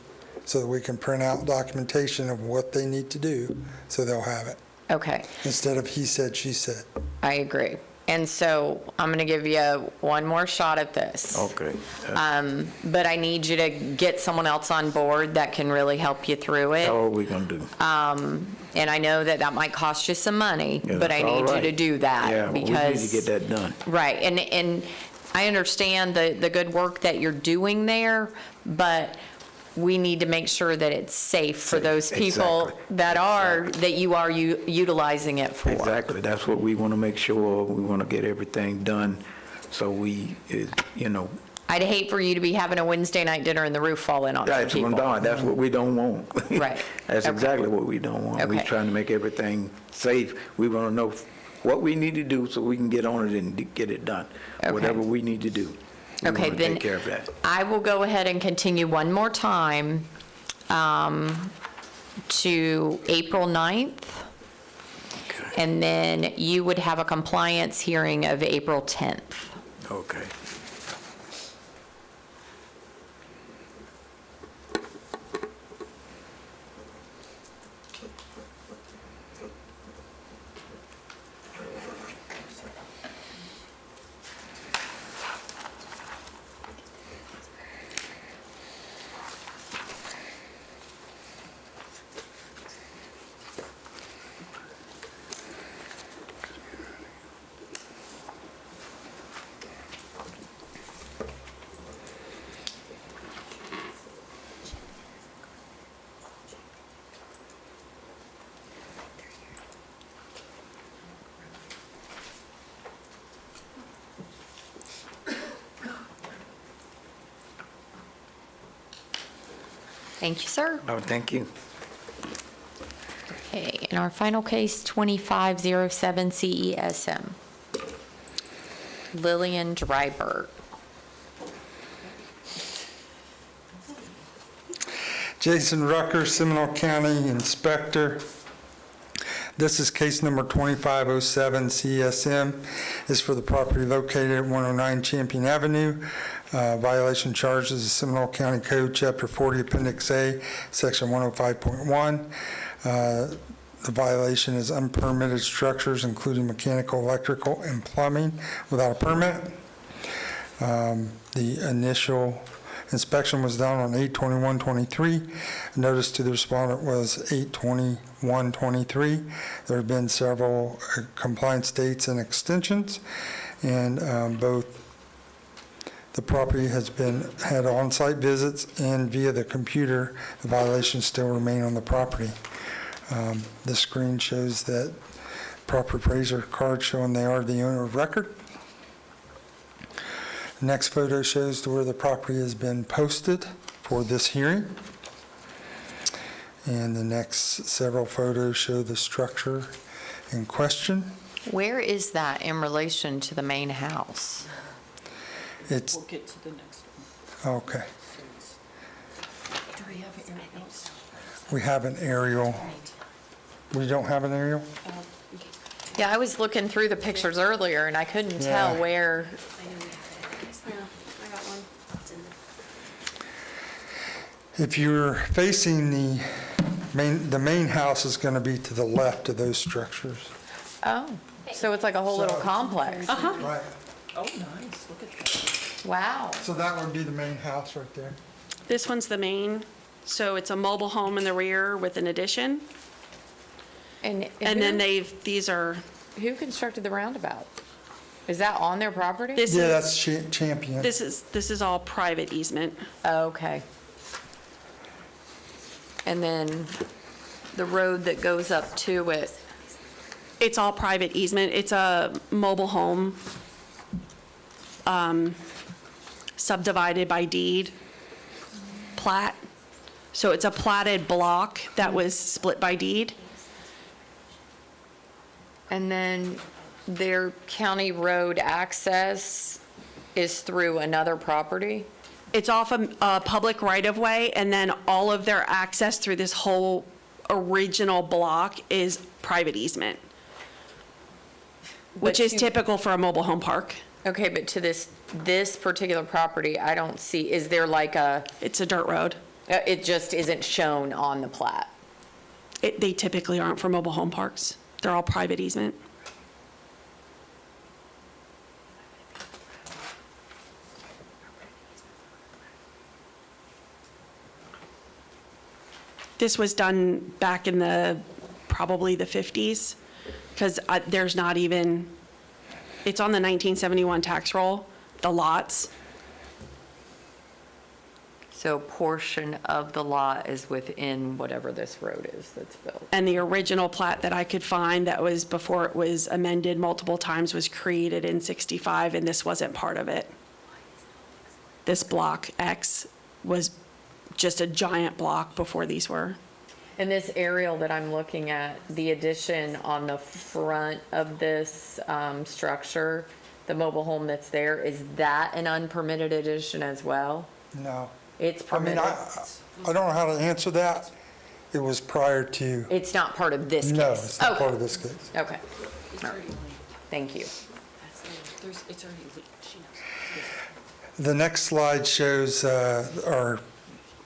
so that we can print out documentation of what they need to do, so they'll have it. Okay. Instead of he said, she said. I agree. And so I'm going to give you one more shot at this. Okay. But I need you to get someone else on board that can really help you through it. How are we gonna do? And I know that might cost you some money, Yeah, but I that's all need you right. to do that. Yeah, we because need to get that done. Right, and I understand the good work that you're doing there, but we need to make sure that it's safe for those people Exactly. that you are utilizing it for. Exactly, that's what we wanna make sure. We wanna get everything done, so we, I'd hate for you to be having a Wednesday night dinner and the roof fall in on some That's people. that's what we don't want. Right. That's Okay. exactly what we don't want. We're Okay. trying to make everything safe. We want to know what we need to do so we can get on it and get it done. Okay. Whatever we need to do. We Okay, want to then take care of that. I will go ahead and continue one more time to April 9th. And then you would have a compliance hearing of April 10th. Okay. Thank you, sir. Oh, thank you. Okay, and our final case, 2507 CESM. Lillian Dryberg. Jason Rucker, Seminole County Inspector. This is case number 2507 CSM. Is for the property located at 109 Champion Avenue. Violation charges of Seminole County Code, Chapter 40, Appendix A, Section 105.1. The violation is unpermitted structures, including mechanical, electrical, and plumbing without a permit. The initial inspection was done on 8/21/23. Notice to the respondent was 8/21/23. There have been several compliance dates and extensions, and both the property has had on-site visits, and via the computer, the violations still remain on the property. The screen shows that proper appraiser card showing they are the owner of record. Next photo shows to where the property has been posted for this hearing. And the next several photos show the structure in question. Where is that in relation to the main house? It's, We'll get to the next one. okay. Do we have aerials? We have an aerial. We don't have an aerial? Yeah, I was looking through the pictures earlier, and I couldn't tell Yeah. where. I got one. If you're facing the main house is going to be to the left of those structures. Oh, so it's like a whole little complex. Right. Oh, nice, look at that. Wow. So that would be the main house right there. This one's the main, so it's a mobile home in the rear with an addition. And And then who- these are, Who constructed the roundabout? Is that on their property? this Yeah, is, that's Champion. this is all private easement. Okay. And then the road that goes up to it, It's all private easement. It's a mobile home subdivided by deed plat. So it's a platted block that was split by deed. and then their county road access is through another property? It's off a public right-of-way, and then all of their access through this whole original block is private easement, which But is typical for a mobile home park. Okay, but to this particular property, I don't see, is there like a, It's a dirt road. it just isn't shown on the plat? They typically aren't for mobile home parks. They're all private easement. This was done back in probably the 50s, because there's not even, it's on the 1971 tax roll, the lots. So a portion of the lot is within whatever this road is that's built? And the original plat that I could find that was before it was amended multiple times was created in 65, and this wasn't part of it. This block X was just a giant block before these were. And this aerial that I'm looking at, the addition on the front of this structure, the mobile home that's there, is that an unpermitted addition as well? No. It's I mean, permitted? I don't know how to answer that. It was prior to, It's not part of this case? no, it's not Okay. part of this case. Okay. Thank you. It's already, she knows. The next slide shows our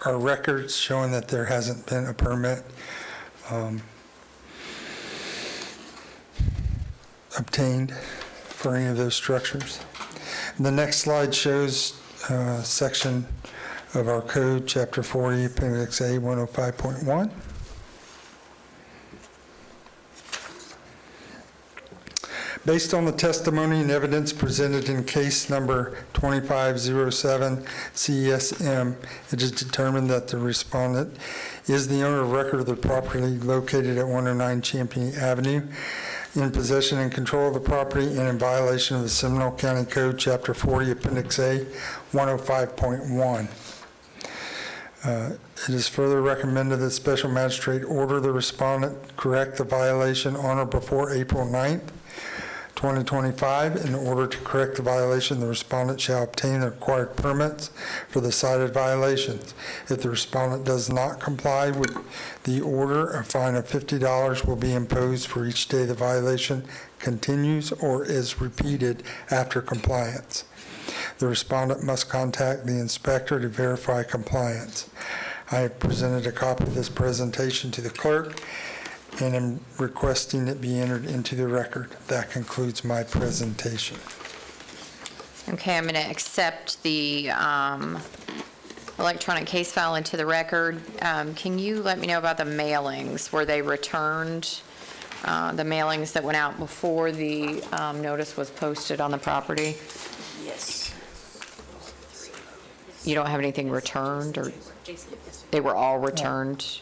records showing that there hasn't been a permit obtained for any of those structures. The next slide shows section of our code, Chapter 40, Appendix A, 105.1. Based on the testimony and evidence presented in case number 2507 CSM, it is determined that the respondent is the owner of record of the property located at 109 Champion Avenue, in possession and control of the property and in violation of the Seminole County Code, Chapter 40, Appendix A, 105.1. It is further recommended that special magistrate order the respondent correct the violation on or before April 9th, 2025. In order to correct the violation, the respondent shall obtain the required permits for the cited violations. If the respondent does not comply with the order, a fine of $50 will be imposed for each day the violation continues or is repeated after compliance. The respondent must contact the inspector to verify compliance. I have presented a copy of this presentation to the clerk and am requesting it be entered into the record. That concludes my presentation. Okay, I'm going to accept the electronic case file into the record. Can you let me know about the mailings? Were they returned? The mailings that went out before the notice was posted on the property? Yes. You don't have anything returned, or they were all returned?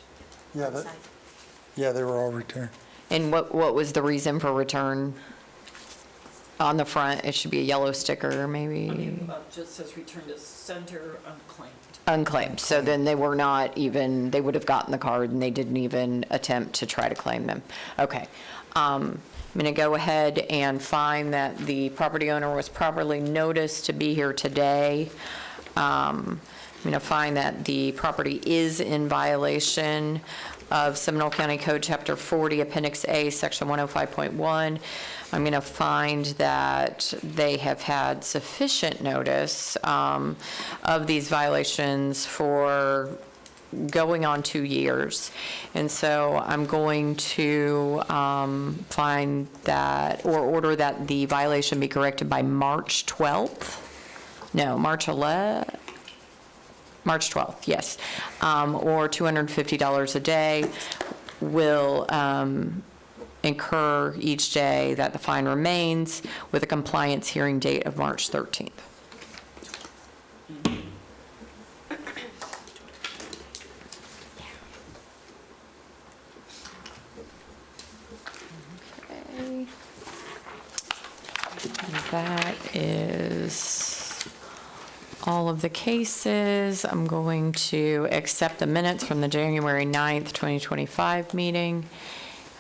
Yeah, they were all returned. And what was the reason for return? On the front, it should be a yellow sticker, maybe? Just says return to center unclaimed. Unclaimed, so then they were not even, they would have gotten the card and they didn't even attempt to try to claim them. Okay. I'm going to go ahead and find that the property owner was properly noticed to be here today. I'm going to find that the property is in violation of Seminole County Code Chapter 40, Appendix A, Section 105.1. I'm going to find that they have had sufficient notice of these violations for going on 2 years. And so I'm going to find that, or order that the violation be corrected by March 12th. No, March 11th. March 12th, yes. Or $250 a day will incur each day that the fine remains, with a compliance hearing date of March 13th. Okay. That is all of the cases. I'm going to accept the minutes from the January 9th, 2025 meeting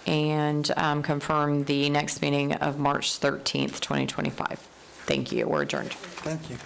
and confirm the next meeting of March 13th, 2025. Thank you. We're adjourned. Thank you.